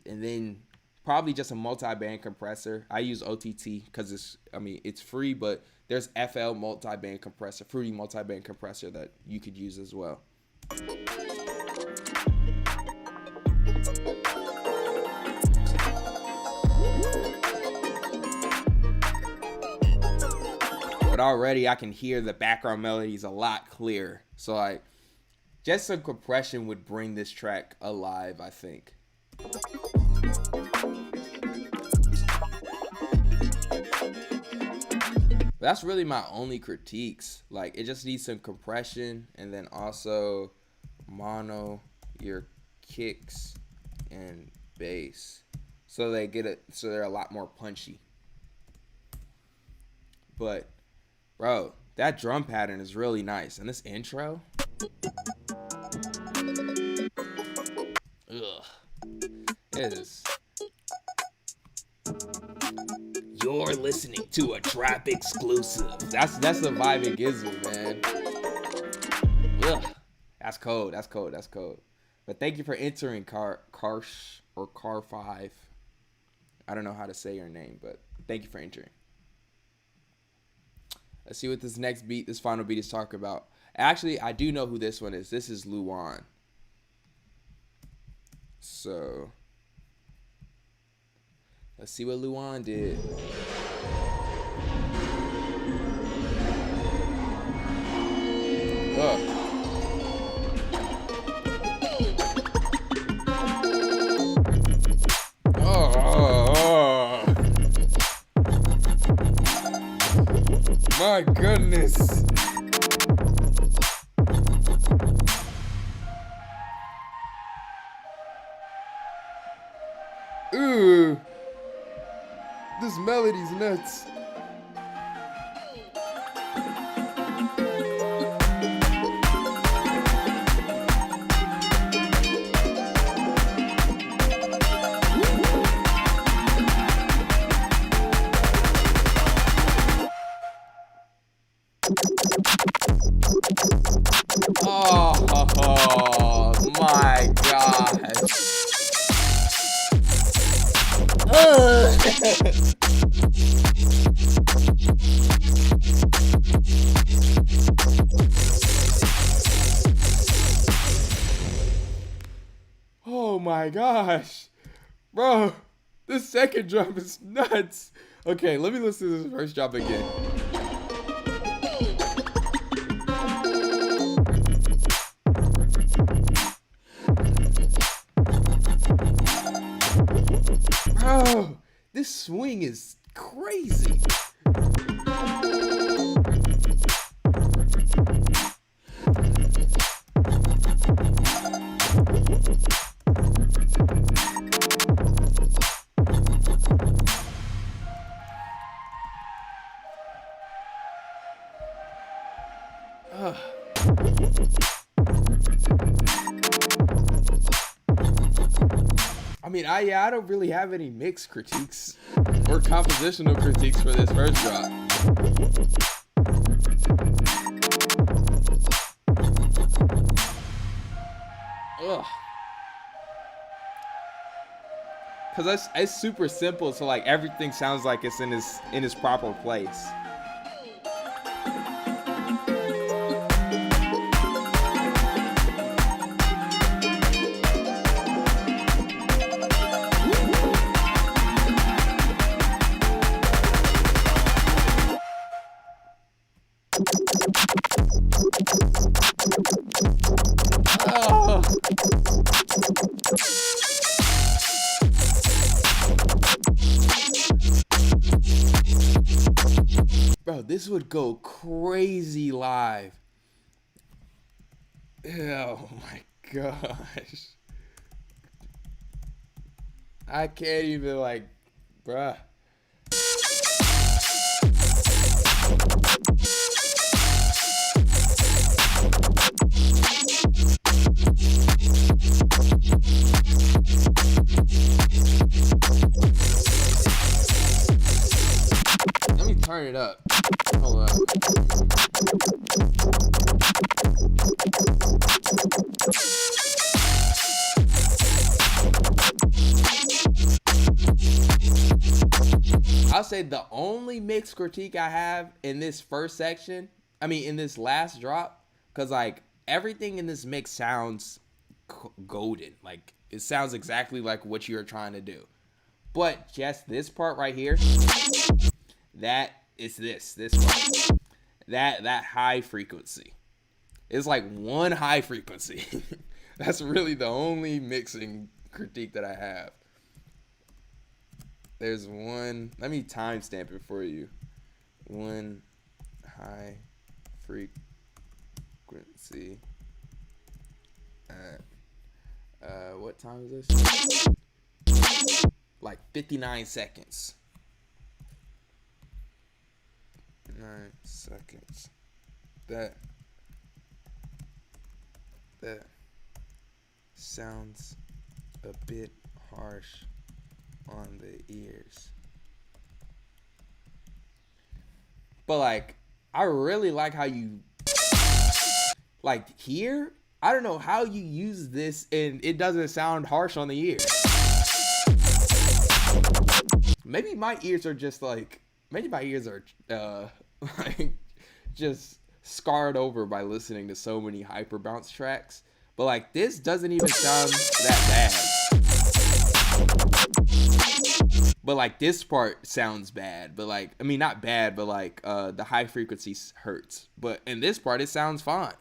And then probably just a multi-band compressor. I use OTT because it's free, but there's FL multi-band compressor, fruity multi-band compressor that you could use as well. But already I can hear the background melodies a lot clearer. So like, just some compression would bring this track alive, I think. That's really my only critiques. Like, it just needs some compression, and then also mono your kicks and bass, so they're a lot more punchy. But bro, that drum pattern is really nice, and this intro. Ugh. It is. You're listening to a trap exclusive. That's the vibe it gives me, man. Ugh. That's cold. That's cold. That's cold. But thank you for entering Karsh or Car5. I don't know how to say your name, but thank you for entering. Let's see what this next beat, this final beat is talking about. Actually, I do know who this one is. This is Luan. So let's see what Luan did. My goodness. Ooh. This melody's nuts. Oh my God. Oh my gosh. Bro, this second drop is nuts. Okay, let me listen to this first drop again. Bro, this swing is crazy. I mean, I don't really have any mix critiques or compositional critiques for this first drop. Ugh. Cause it's super simple, so like everything sounds like it's in its proper place. Oh. Bro, this would go crazy live. Oh my gosh. I can't even like, bruh. Let me turn it up. Hold up. I'll say the only mix critique I have in this first section, I mean in this last drop, because like everything in this mix sounds golden. Like it sounds exactly like what you're trying to do. But just this part right here, that is this part. That high frequency. It's like one high frequency. That's really the only mixing critique that I have. There's one, let me timestamp it for you. One high frequency at, what time is this? Like 59 seconds. 9 seconds. That sounds a bit harsh on the ears. But like, I really like how you like here. I don't know how you use this and it doesn't sound harsh on the ears. Maybe my ears are just like, maybe my ears are like just scarred over by listening to so many hyper bounce tracks. But like this doesn't even sound that bad. But like this part sounds bad. But like, I mean, not bad, but like the high frequency hurts. But in this part, it sounds fine.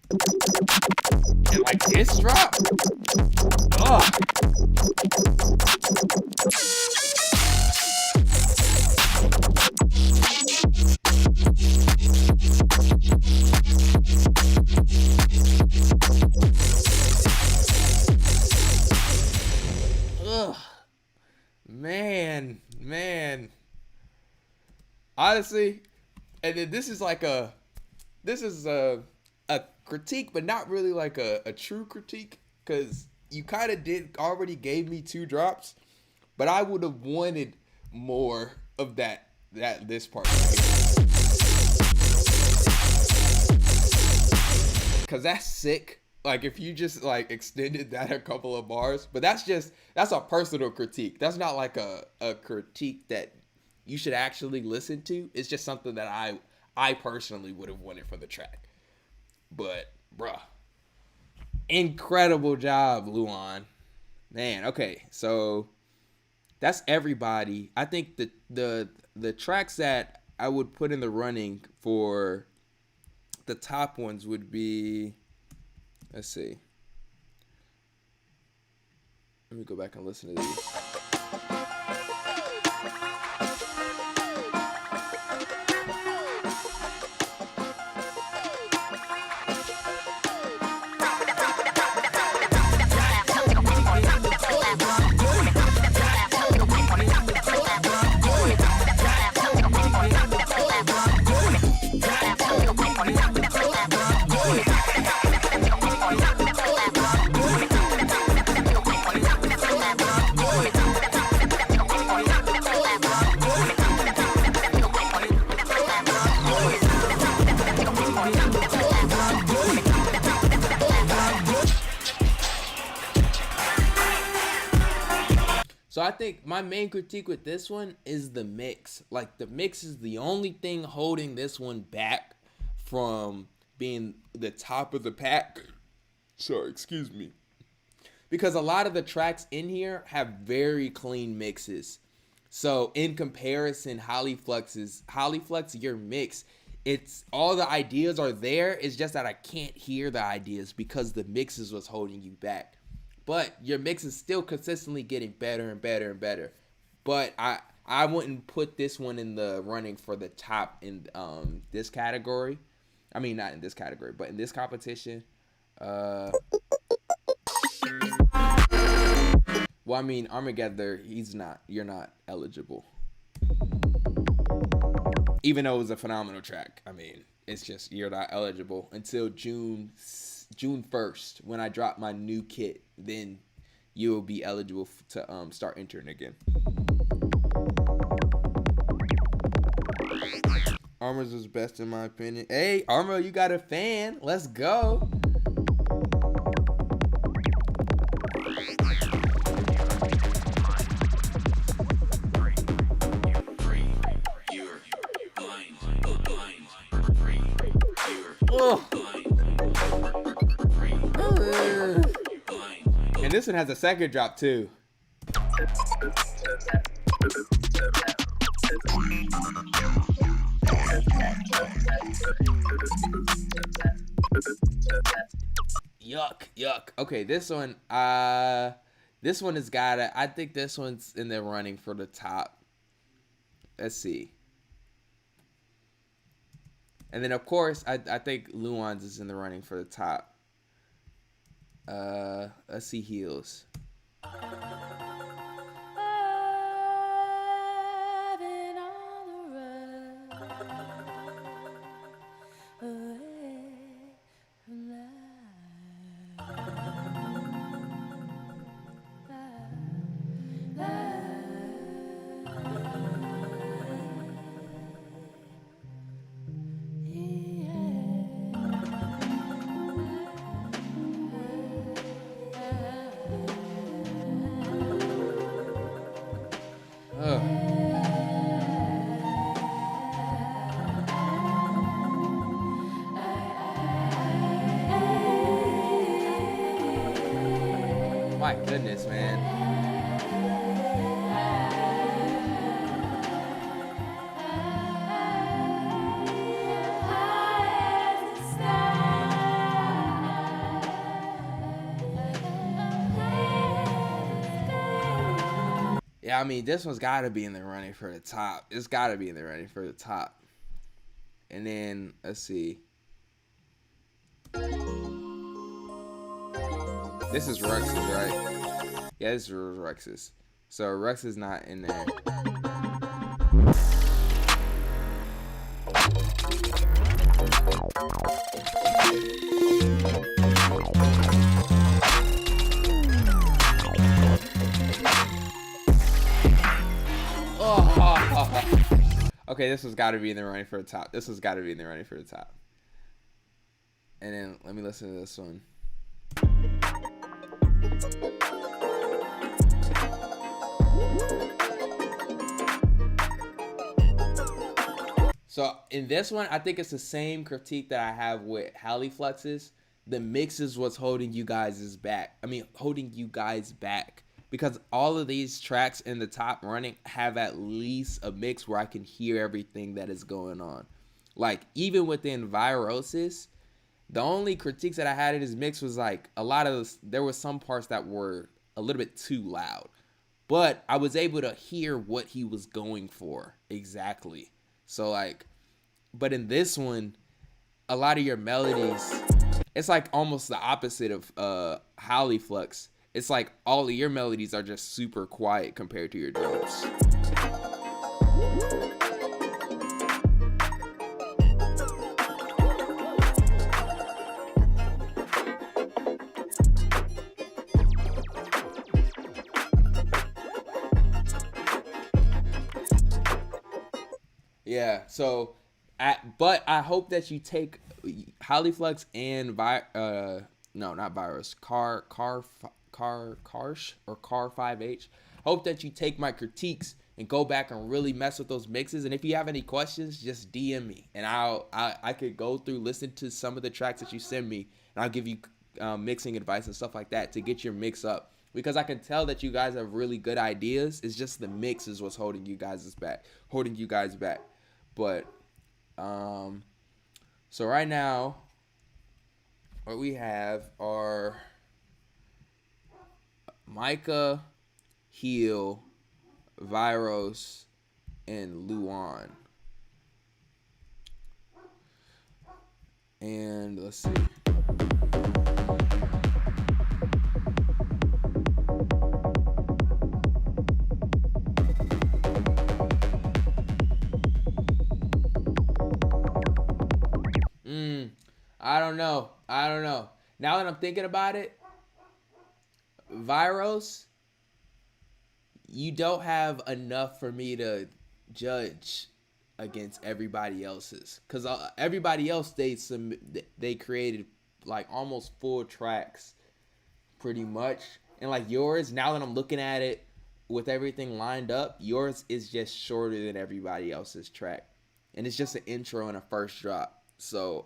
And like this drop, ugh. Ugh. Man. Honestly, and then this is a critique, but not really like a true critique, because you kind of already gave me 2 drops, but I would have wanted more of this part right here. Cause that's sick. Like if you just like extended that a couple of bars, but that's a personal critique. That's not like a critique that you should actually listen to. It's just something that I personally would have wanted for the track. But bruh, incredible job, Luan. Man, okay, so that's everybody. I think the tracks that I would put in the running for the top ones would be, let's see. Let me go back and listen to these. So I think my main critique with this one is the mix. Like the mix is the only thing holding this one back from being the top of the pack. Sorry, excuse me. Because a lot of the tracks in here have very clean mixes. So in comparison, Flux, your mix, it's all the ideas are there. It's just that I can't hear the ideas because the mixes was holding you back. But your mix is still consistently getting better and better and better. But I wouldn't put this one in the running for the top in this category. I mean, not in this category, but in this competition. Well, I mean, Armageddar, you're not eligible. Even though it was a phenomenal track. I mean, it's just, you're not eligible until June 1st when I drop my new kit. Then you will be eligible to start entering again. Arma's was best in my opinion. Hey, Arma, you got a fan. Let's go. And this one has a second drop too. Yuck. Okay, this one has got I think this one's in the running for the top. Let's see. And then of course I think Luan's is in the running for the top. Let's see Heels. my goodness, man. Yeah, I mean, this one's got to be in the running for the top. It's got to be in the running for the top. And then, let's see. This is Rux's, right? Yeah, this is Rux's. So Rux is not in there. Okay, this has got to be in the running for the top. This has got to be in the running for the top. And then let me listen to this one. So in this one, I think it's the same critique that I have with Flux's. The mix is what's holding you guys back. Holding you guys back. Because all of these tracks in the top running have at least a mix where I can hear everything that is going on. Like, even within Virosis, the only critiques that I had in his mix was like there were some parts that were a little bit too loud. But I was able to hear what he was going for exactly. So like, but in this one, a lot of your melodies, it's like almost the opposite of Flux. It's like all of your melodies are just super quiet compared to your drums. Yeah, so but I hope that you take Flux and not Virus, Karsh or Car 5H. Hope that you take my critiques and go back and really mess with those mixes. And if you have any questions, just DM me, and I could go through, listen to some of the tracks that you send me, and I'll give you mixing advice and stuff like that to get your mix up. Because I can tell that you guys have really good ideas. It's just the mix is what's holding you guys back. But so right now, what we have are Micah, Heel, Viros, and Luan. And let's see. I don't know. Now that I'm thinking about it, Viros, you don't have enough for me to judge against everybody else's, because everybody else they created like almost full tracks pretty much, and like yours, now that I'm looking at it with everything lined up, yours is just shorter than everybody else's track, and it's just an intro and a first drop. So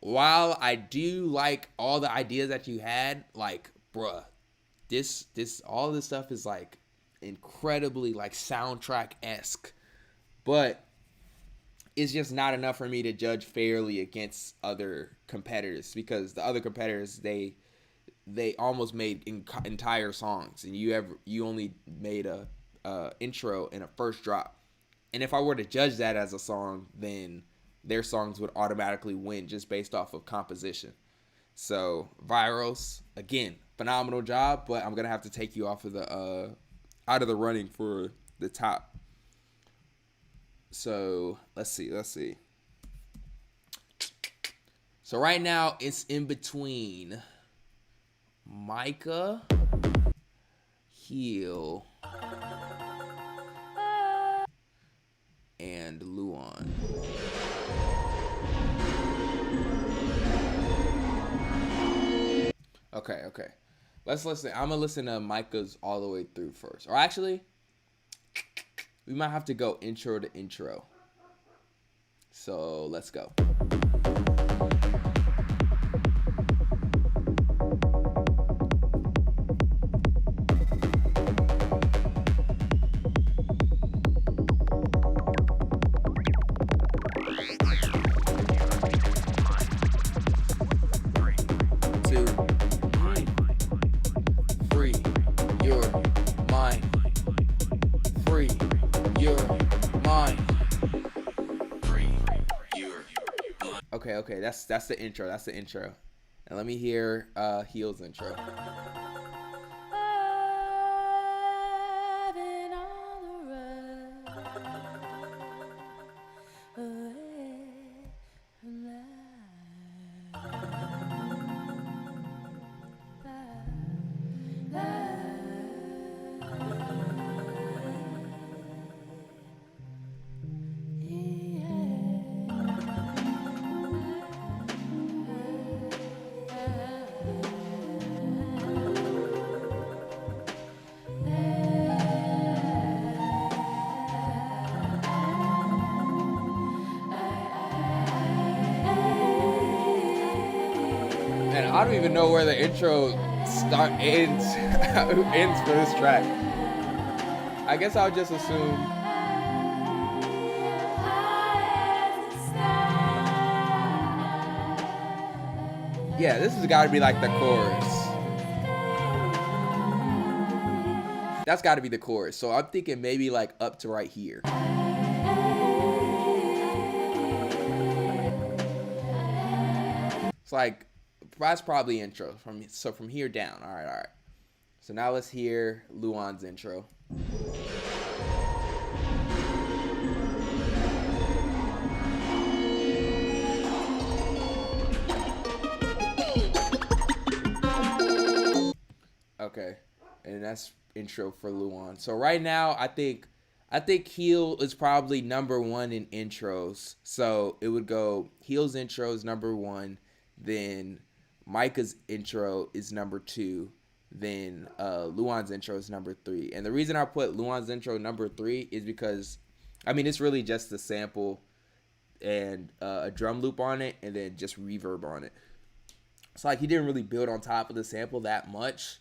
while I do like all the ideas that you had, like, bruh, this all this stuff is like incredibly like soundtrack-esque, but it's just not enough for me to judge fairly against other competitors, because the other competitors, they almost made entire songs, and you only made a intro and a first drop. And if I were to judge that as a song, then their songs would automatically win just based off of composition. So Viros, again, phenomenal job, but I'm gonna have to take you off of the out of the running for the top. So let's see. So right now it's in between Micah, Heel, and Luan. Okay. Let's listen. I'm gonna listen to Micah's all the way through first. Or actually, we might have to go intro to intro. So let's go. Okay. That's the intro. That's the intro. And let me hear Heel's intro. And I don't even know where the intro ends for this track. I guess I'll just assume. Yeah, this has got to be like the chorus. That's got to be the chorus. So I'm thinking maybe like up to right here. It's like that's probably intro from here down. All right. So now let's hear Luan's intro. Okay, and that's intro for Luan. So right now, I think Heel is probably number 1 in intros. So it would go Heel's intro is number 1, then Micah's intro is number 2, then Luan's intro is number 3. And the reason I put Luan's intro number 3 is because, I mean, it's really just the sample and a drum loop on it, and then just reverb on it. It's like he didn't really build on top of the sample that much,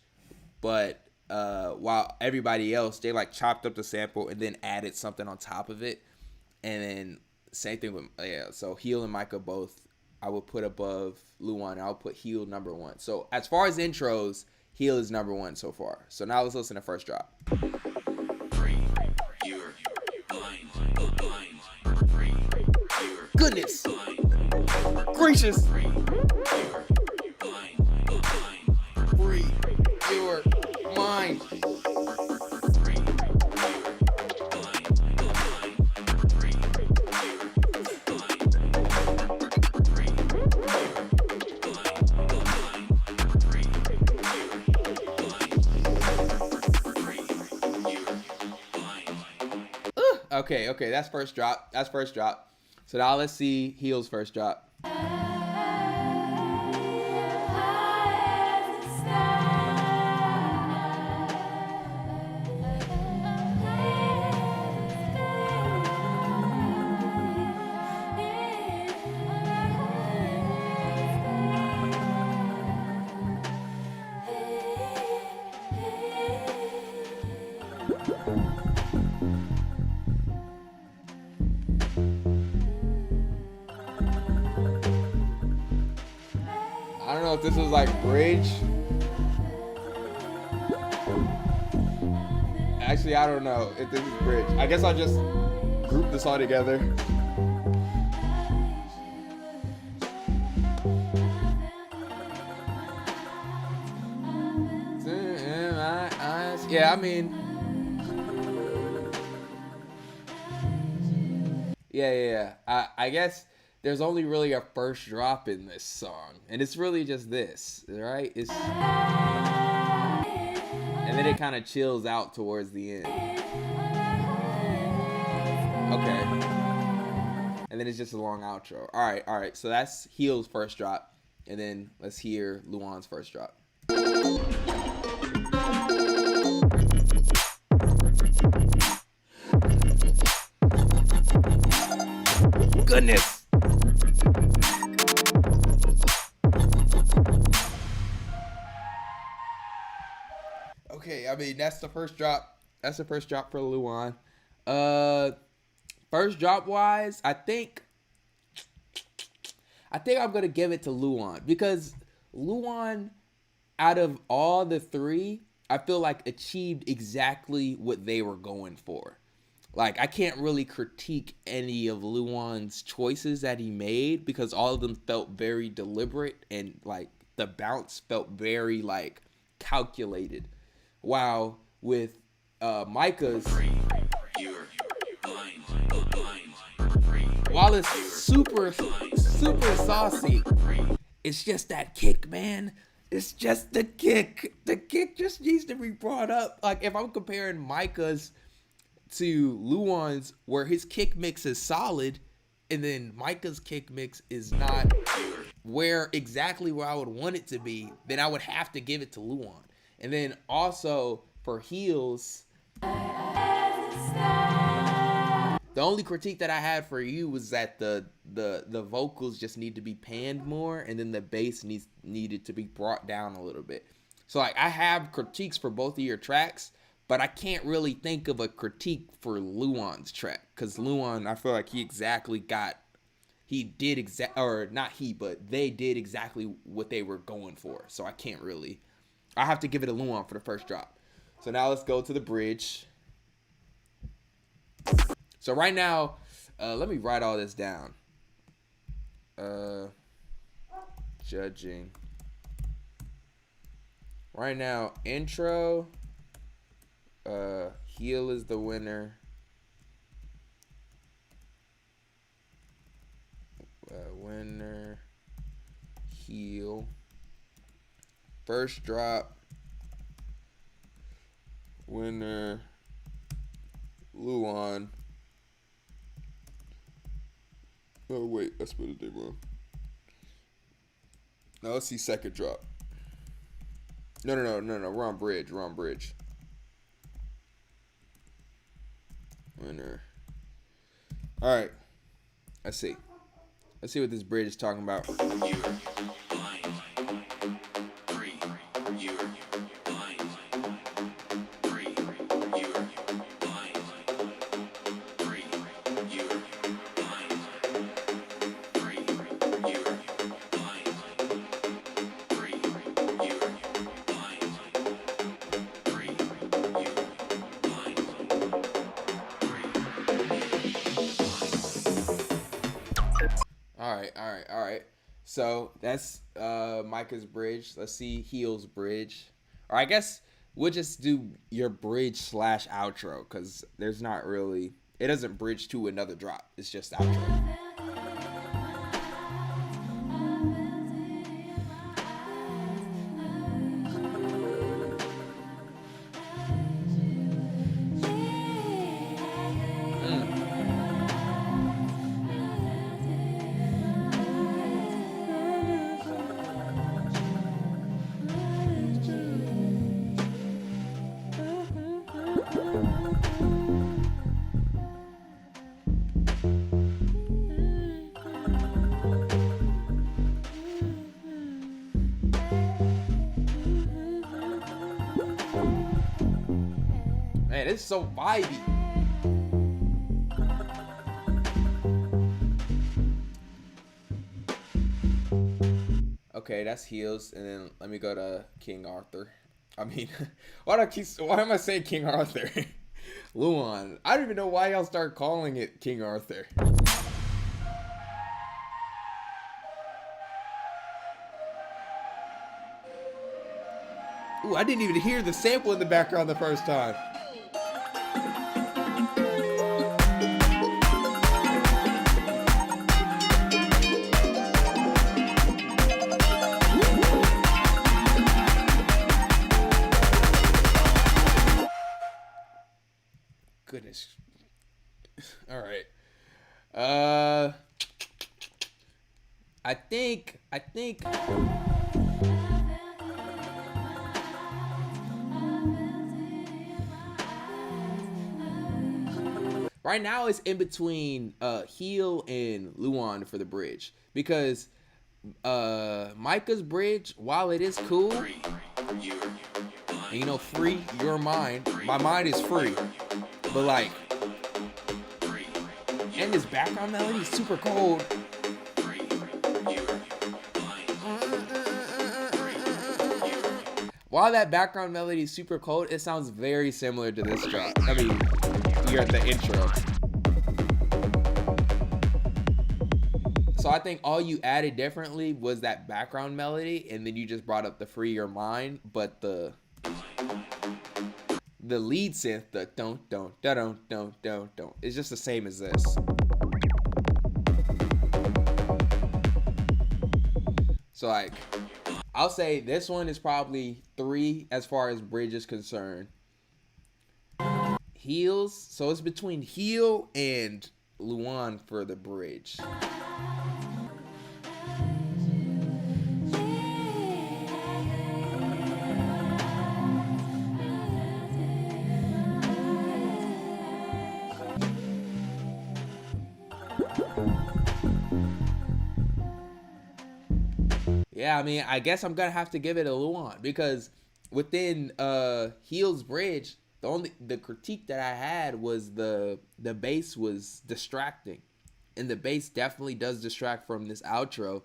but while everybody else, they like chopped up the sample and then added something on top of it. And then same thing with, so Heel and Micah both, I would put above Luan. I'll put Heel number 1. So as far as intros, Heel is number 1 so far. So now let's listen to first drop. Goodness gracious. Free your mind. Okay, that's first drop. So now let's see Heel's first drop. I don't know if this was like bridge. Actually, I don't know if this is bridge. I guess I'll just group this all together. Yeah, I mean, yeah. I guess there's only really a first drop in this song, and it's really just this, right? It's, and then it kind of chills out towards the end. Okay, and then it's just a long outro. All right. So that's Heel's first drop, and then let's hear Luan's first drop. Goodness. Okay, I mean that's the first drop. That's the first drop for Luan. First drop wise, I think I'm gonna give it to Luan, because Luan, out of all the three, I feel like achieved exactly what they were going for. like, I can't really critique any of Luan's choices that he made because all of them felt very deliberate and, like, the bounce felt very, like, calculated. While with Micah's, while it's super saucy, it's just that kick, man. It's just the kick. The kick just needs to be brought up. Like, if I'm comparing Micah's to Luan's, where his kick mix is solid, and then Micah's kick mix is not exactly where I would want it to be, then I would have to give it to Luan. And then also for heels, the only critique that I had for you was that the vocals just need to be panned more, and then the bass needed to be brought down a little bit. So, like, I have critiques for both of your tracks, but I can't really think of a critique for Luan's track, because Luan, I feel like they did exactly what they were going for. So I have to give it a Luan for the first drop. So now let's go to the bridge. So right now, let me write all this down. Judging. Right now, intro, heel is the winner. Winner, heel. First drop, winner, Luan. Oh wait, I spelled it wrong. Now let's see second drop. No. We're on bridge. Winner. All right. Let's see what this bridge is talking about. All right. So that's Micah's bridge. Let's see Heel's bridge. Or I guess we'll just do your bridge / outro, because there's not really, it doesn't bridge to another drop. It's just outro. Man, it's so vibey. Okay, that's heels, and then let me go to King Arthur. I mean, why am I saying King Arthur? Luan. I don't even know why y'all start calling it King Arthur. Ooh, I didn't even hear the sample in the background the first time. Goodness. All right. I think right now it's in between Heel and Luan for the bridge, because Micah's bridge, while it is cool, and, you know, free your mind, my mind is free, but like, and this background melody is super cold. While that background melody is super cold, it sounds very similar to this drop. I mean, you're at the intro. So I think all you added differently was that background melody, and then you just brought up the Free Your Mind, but the lead synth, the don't don't, it's just the same as this. So like, I'll say this one is probably 3 as far as bridge is concerned. Heels, so it's between Heel and Luan for the bridge. Yeah, I mean, I guess I'm gonna have to give it a Luan because within Heel's bridge, the critique that I had was the bass was distracting, and the bass definitely does distract from this outro.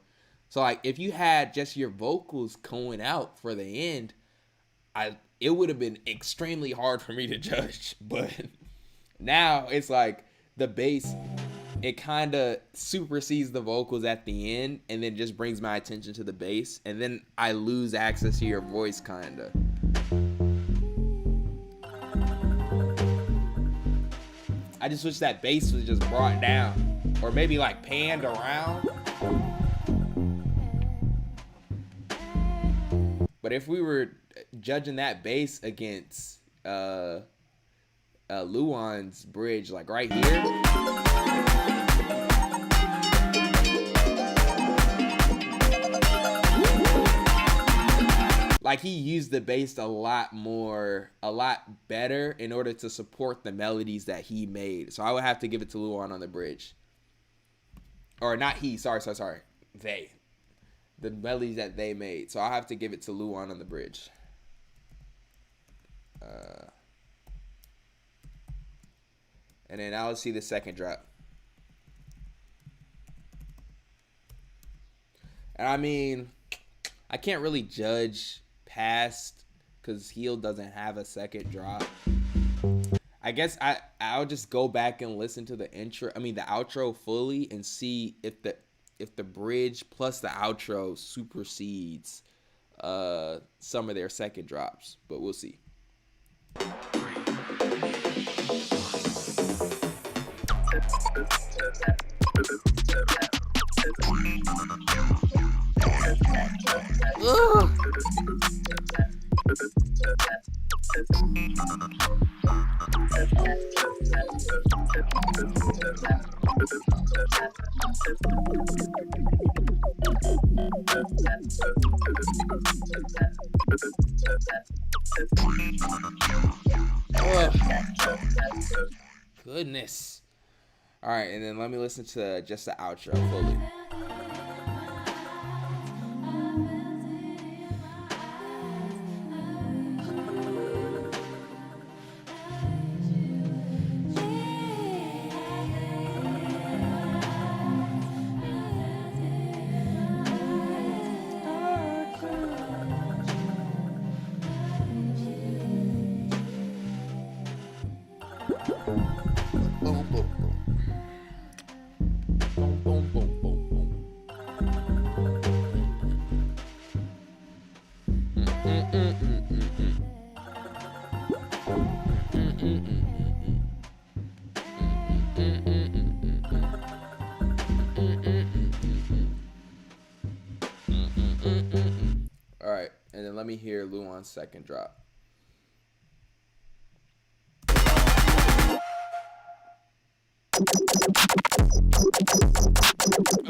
So like, if you had just your vocals going out for the end, it would have been extremely hard for me to judge. But now it's like the bass, it kind of supersedes the vocals at the end and then just brings my attention to the bass, and then I lose access to your voice kind of. I just wish that bass was just brought down or maybe like panned around. But if we were judging that bass against Luan's bridge, like right here, like he used the bass a lot better in order to support the melodies that he made. So I would have to give it to Luan on the bridge. Or not he, sorry. They. The melodies that they made. So I'll have to give it to Luan on the bridge. And then now let's see the second drop. And I mean, I can't really judge past because Heel doesn't have a second drop. I guess I'll just go back and listen to the outro fully and see if the bridge plus the outro supersedes some of their second drops, but we'll see. Ugh. Goodness. All right, and then let me listen to just the outro fully. All right, and then let me hear Luan's second drop.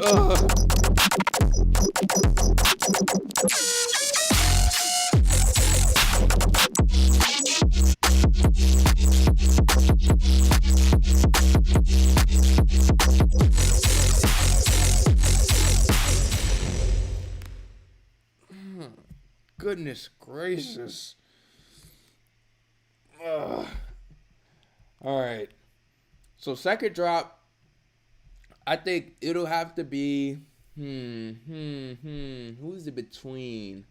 Ugh. Goodness gracious. Ugh. All right. So second drop, I think it'll have to be who's it between?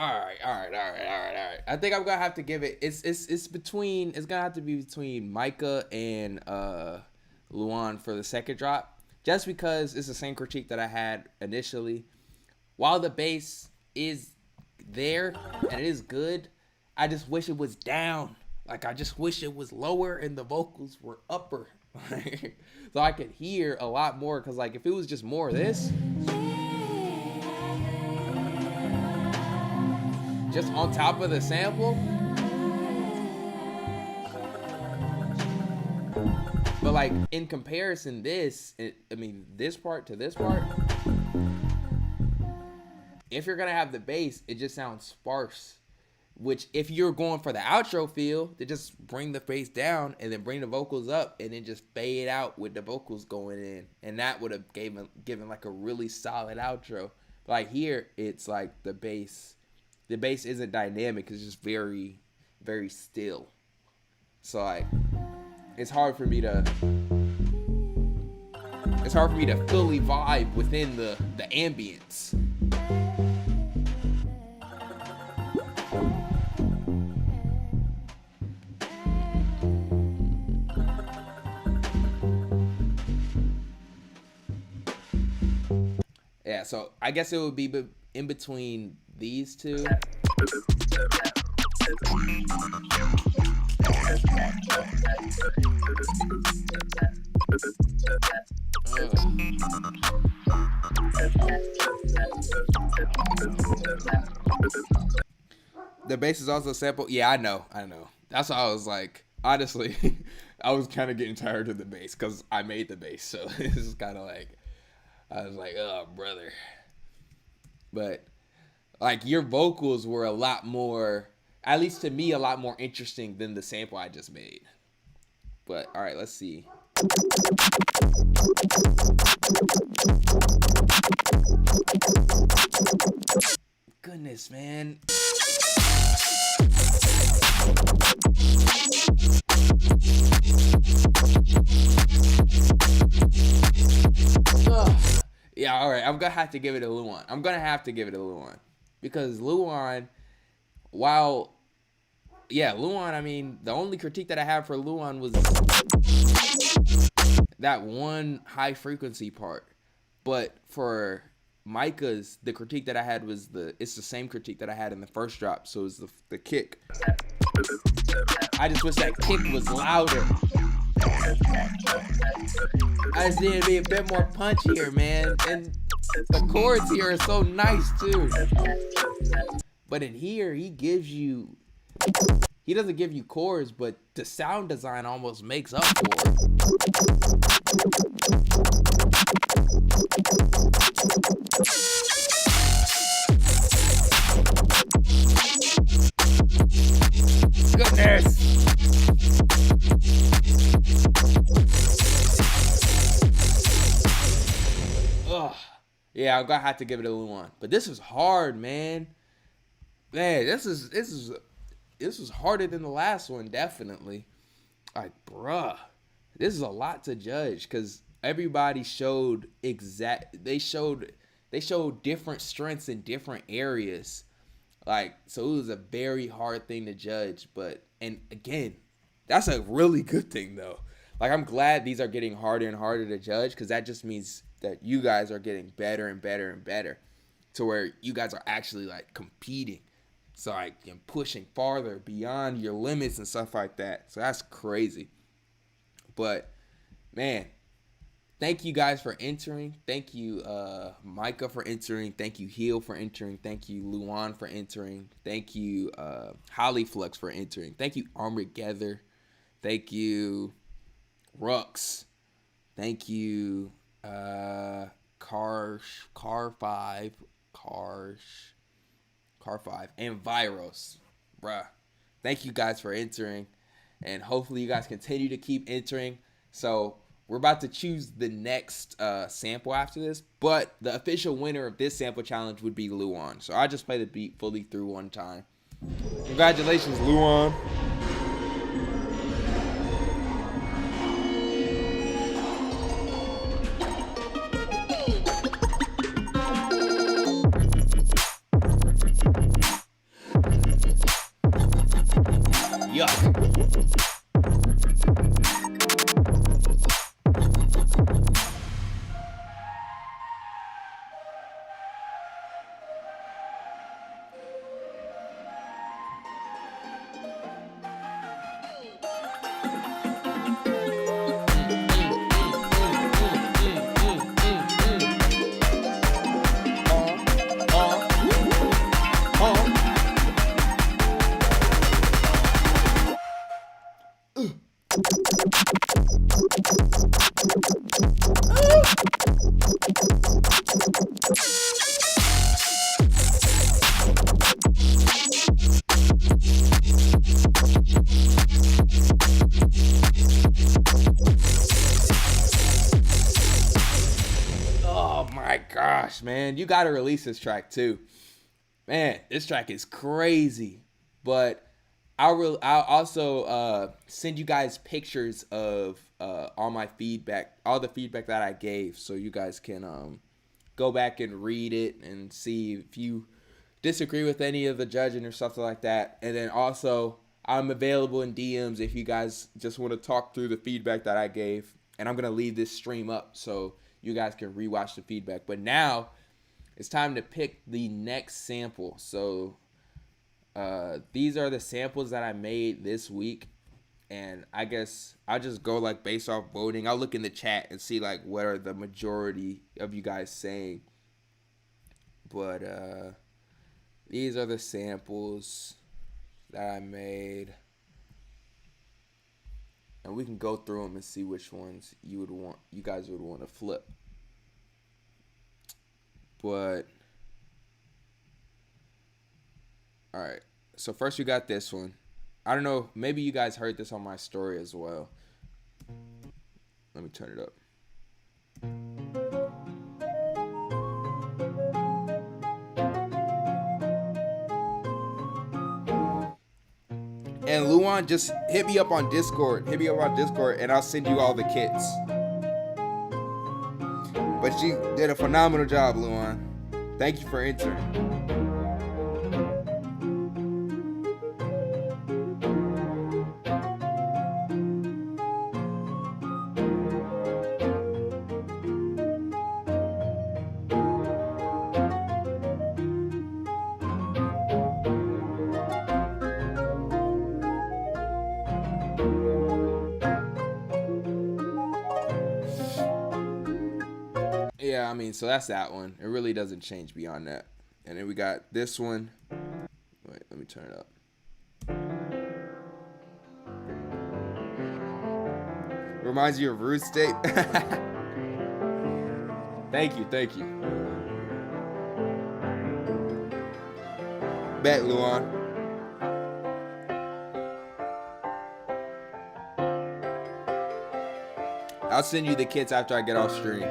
All right. I think I'm gonna have to give it. It's between. It's gonna have to be between Micah and Luan for the second drop, just because it's the same critique that I had initially. While the bass is there and it is good, I just wish it was down. Like, I just wish it was lower and the vocals were upper, so I could hear a lot more. Cause like if it was just more of this. Just on top of the sample. But like in comparison, this part to this part, if you're gonna have the bass, it just sounds sparse. Which if you're going for the outro feel, to just bring the bass down and then bring the vocals up and then just fade out with the vocals going in. And that would have given like a really solid outro. But like here, it's like the bass isn't dynamic. It's just very, very still. So like, it's hard for me to fully vibe within the ambience. Yeah, so I guess it would be in between these two. The bass is also sampled. Yeah, I know. That's why I was like, honestly, I was kind of getting tired of the bass because I made the bass. So this is kind of like, I was like, oh, brother. But like your vocals were a lot more, at least to me, a lot more interesting than the sample I just made. But all right, let's see. Goodness, man. Yeah, all right. I'm gonna have to give it a Luan. Because Luan, Luan, I mean, the only critique that I have for Luan was that one high frequency part. But for Micah's, the critique that I had was it's the same critique that I had in the first drop. So it's the kick. I just wish that kick was louder. I just need to be a bit more punchier, man. And the chords here are so nice too. But in here, he doesn't give you chords, but the sound design almost makes up for it. Goodness. Ugh. Yeah, I'm gonna have to give it a Luan. But this is hard, man. Man, this is harder than the last one, definitely. Like, bruh, this is a lot to judge because everybody showed they showed different strengths in different areas. Like, so it was a very hard thing to judge. And again, that's a really good thing though. Like, I'm glad these are getting harder and harder to judge because that just means that you guys are getting better and better and better to where you guys are actually like competing. So like and pushing farther beyond your limits and stuff like that. So that's crazy. But man, thank you guys for entering. Thank you Micah for entering. Thank you Heel for entering. Thank you Luan for entering. Thank you Flux for entering. Thank you Armageddar. Thank you Rux. Thank you Car 5 and Viros. Bruh. Thank you guys for entering. And hopefully you guys continue to keep entering. So we're about to choose the next sample after this. But the official winner of this sample challenge would be Luan. So I just play the beat fully through one time. Congratulations, Luan. yuck. Oh my gosh, man. You got to release this track too. Man, this track is crazy. But I'll also send you guys pictures of all my feedback, all the feedback that I gave, so you guys can go back and read it and see if you disagree with any of the judging or something like that. And then also, I'm available in DMs if you guys just want to talk through the feedback that I gave. And I'm going to leave this stream up so you guys can rewatch the feedback. But now it's time to pick the next sample. So these are the samples that I made this week. And I guess I'll just go like based off voting. I'll look in the chat and see like what are the majority of you guys saying. But these are the samples that I made. And we can go through them and see which ones you guys would want to flip. But all right. So first we got this one. I don't know, maybe you guys heard this on my story as well. Let me turn it up. And Luan, just hit me up on Discord. And I'll send you all the kits. But you did a phenomenal job, Luan. Thank you for entering. Yeah, I mean, so that's that one. It really doesn't change beyond that. And then we got this one. Wait, let me turn it up. Reminds you of Rude State. Thank you. Bet, Luan. I'll send you the kits after I get off stream.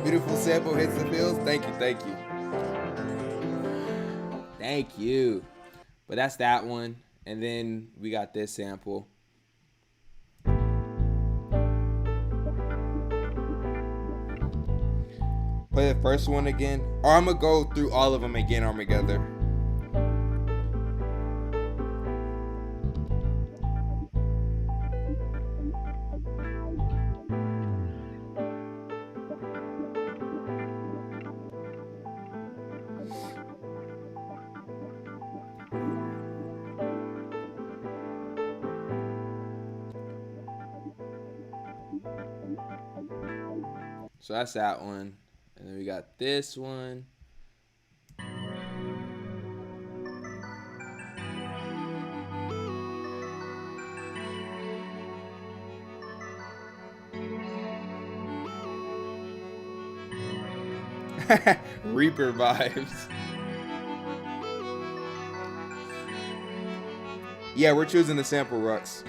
Beautiful sample hits the fields. Thank you. But that's that one. And then we got this sample. Play the first one again. Or I'm going to go through all of them again, Armageddar. So that's that one. And then we got this one. Reaper vibes. Yeah, we're choosing the sample Rux.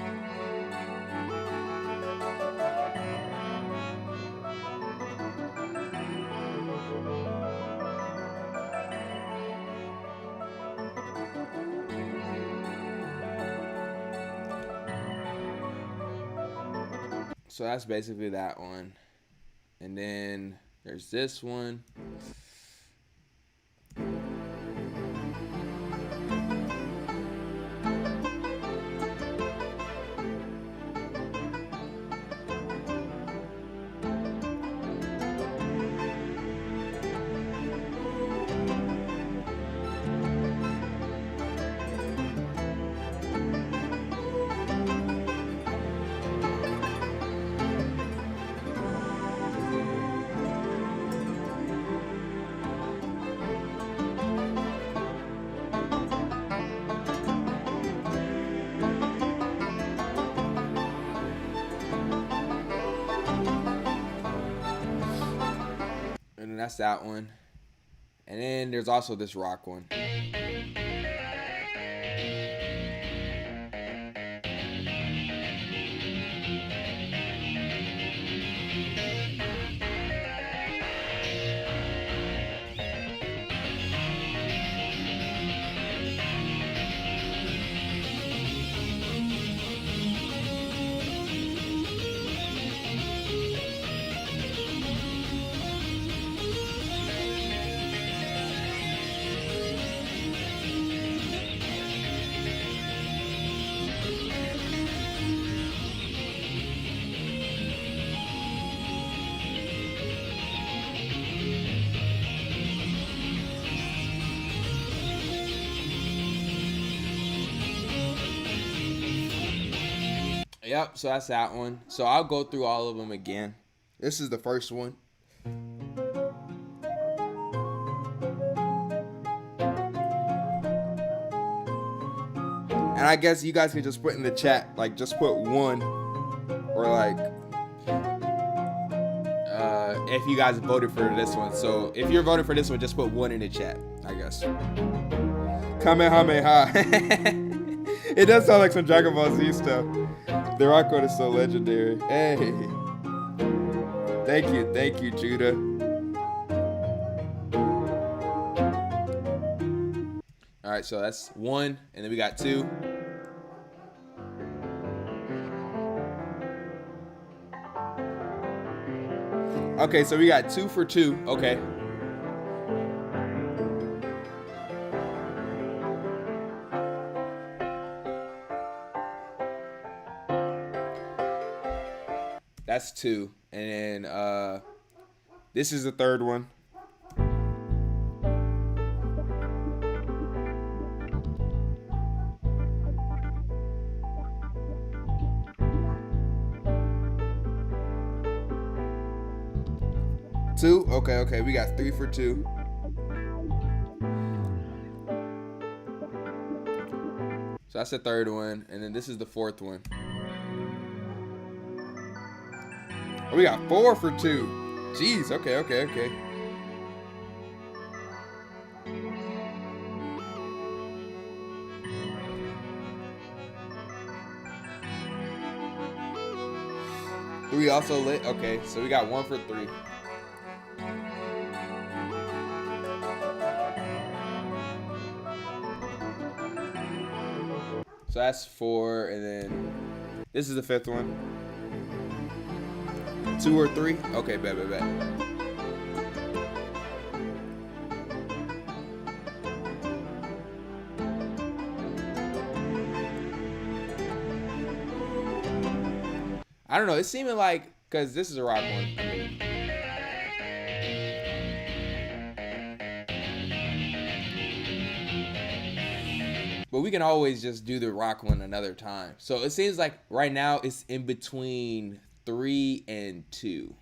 So that's basically that one. And then there's this one. And then that's that one. And then there's also this rock one. Yep, so that's that one. So I'll go through all of them again. This is the first one. And I guess you guys can just put in the chat, like just put one, or like if you guys voted for this one. So if you're voting for this one, just put one in the chat, I guess. Kamehameha. It does sound like some Dragon Ball Z stuff. The rock one is so legendary. Hey. Thank you, Judah. Alright, so that's one, and then we got two. Okay, so we got 2 for 2. Okay. That's 2. And then this is the third one. Two? Okay, we got 3 for 2. So that's the third one, and then this is the fourth one. Oh, we got 4 for 2. Jeez, okay. Three also lit. Okay, so we got 1 for 3. So that's 4, and then this is the 5th one. 2 or 3? Okay, bet. I don't know. It's seeming like, because this is a rock one. But we can always just do the rock one another time. So it seems like right now it's in between 3 and 2.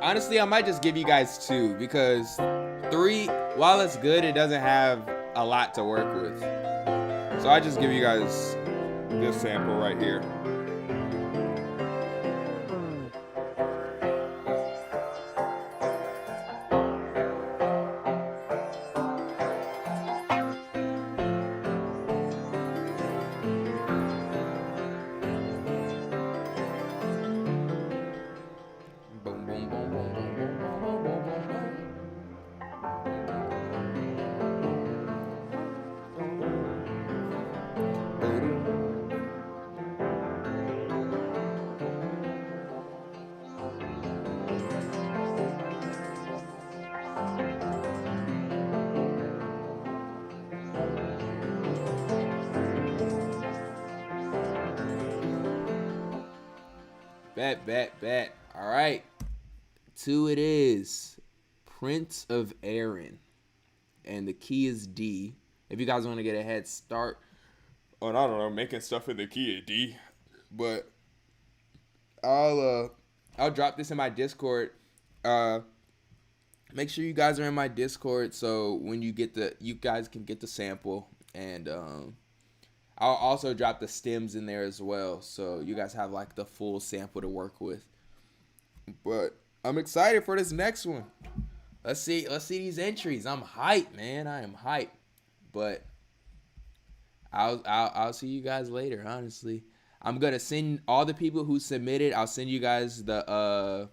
Honestly, I might just give you guys 2 because 3, while it's good, it doesn't have a lot to work with. So I just give you guys this sample right here. Boom, boom, boom, boom, boom, boom, boom, boom, boom, boom. Bet. All right. 2 it is. Prince of Aaron. And the key is D. If you guys want to get a head start on, I don't know, making stuff in the key of D. But I'll drop this in my Discord. Make sure you guys are in my Discord so when you guys can get the sample. And I'll also drop the stems in there as well, so you guys have like the full sample to work with. But I'm excited for this next one. Let's see these entries. I'm hyped, man. I am hyped. But I'll see you guys later. Honestly, I'm gonna send all the people who submitted. I'll send you guys the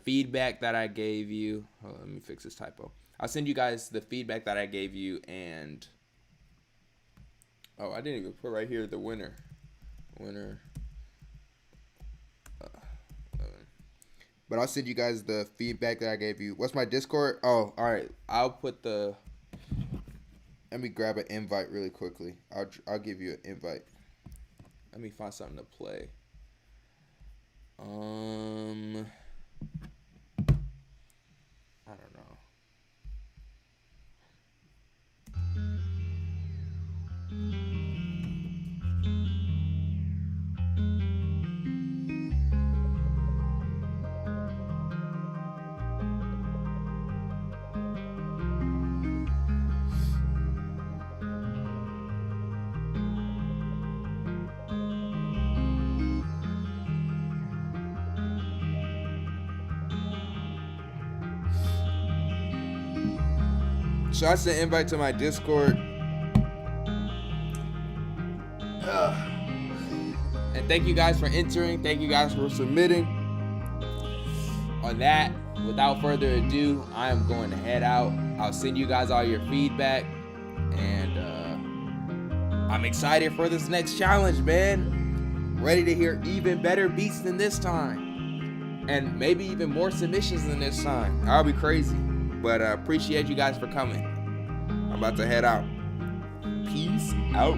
feedback that I gave you. Hold on, let me fix this typo. I'll send you guys the feedback that I gave you and. Oh, I didn't even put right here the winner. But I'll send you guys the feedback that I gave you. What's my Discord? Oh, all right. I'll put the. Let me grab an invite really quickly. I'll give you an invite. Let me find something to play. I don't know. So I sent an invite to my Discord. And thank you guys for entering. Thank you guys for submitting. On that, without further ado, I am going to head out. I'll send you guys all your feedback. And I'm excited for this next challenge, man. Ready to hear even better beats than this time. And maybe even more submissions than this time. I'll be crazy. But I appreciate you guys for coming. I'm about to head out. Peace out.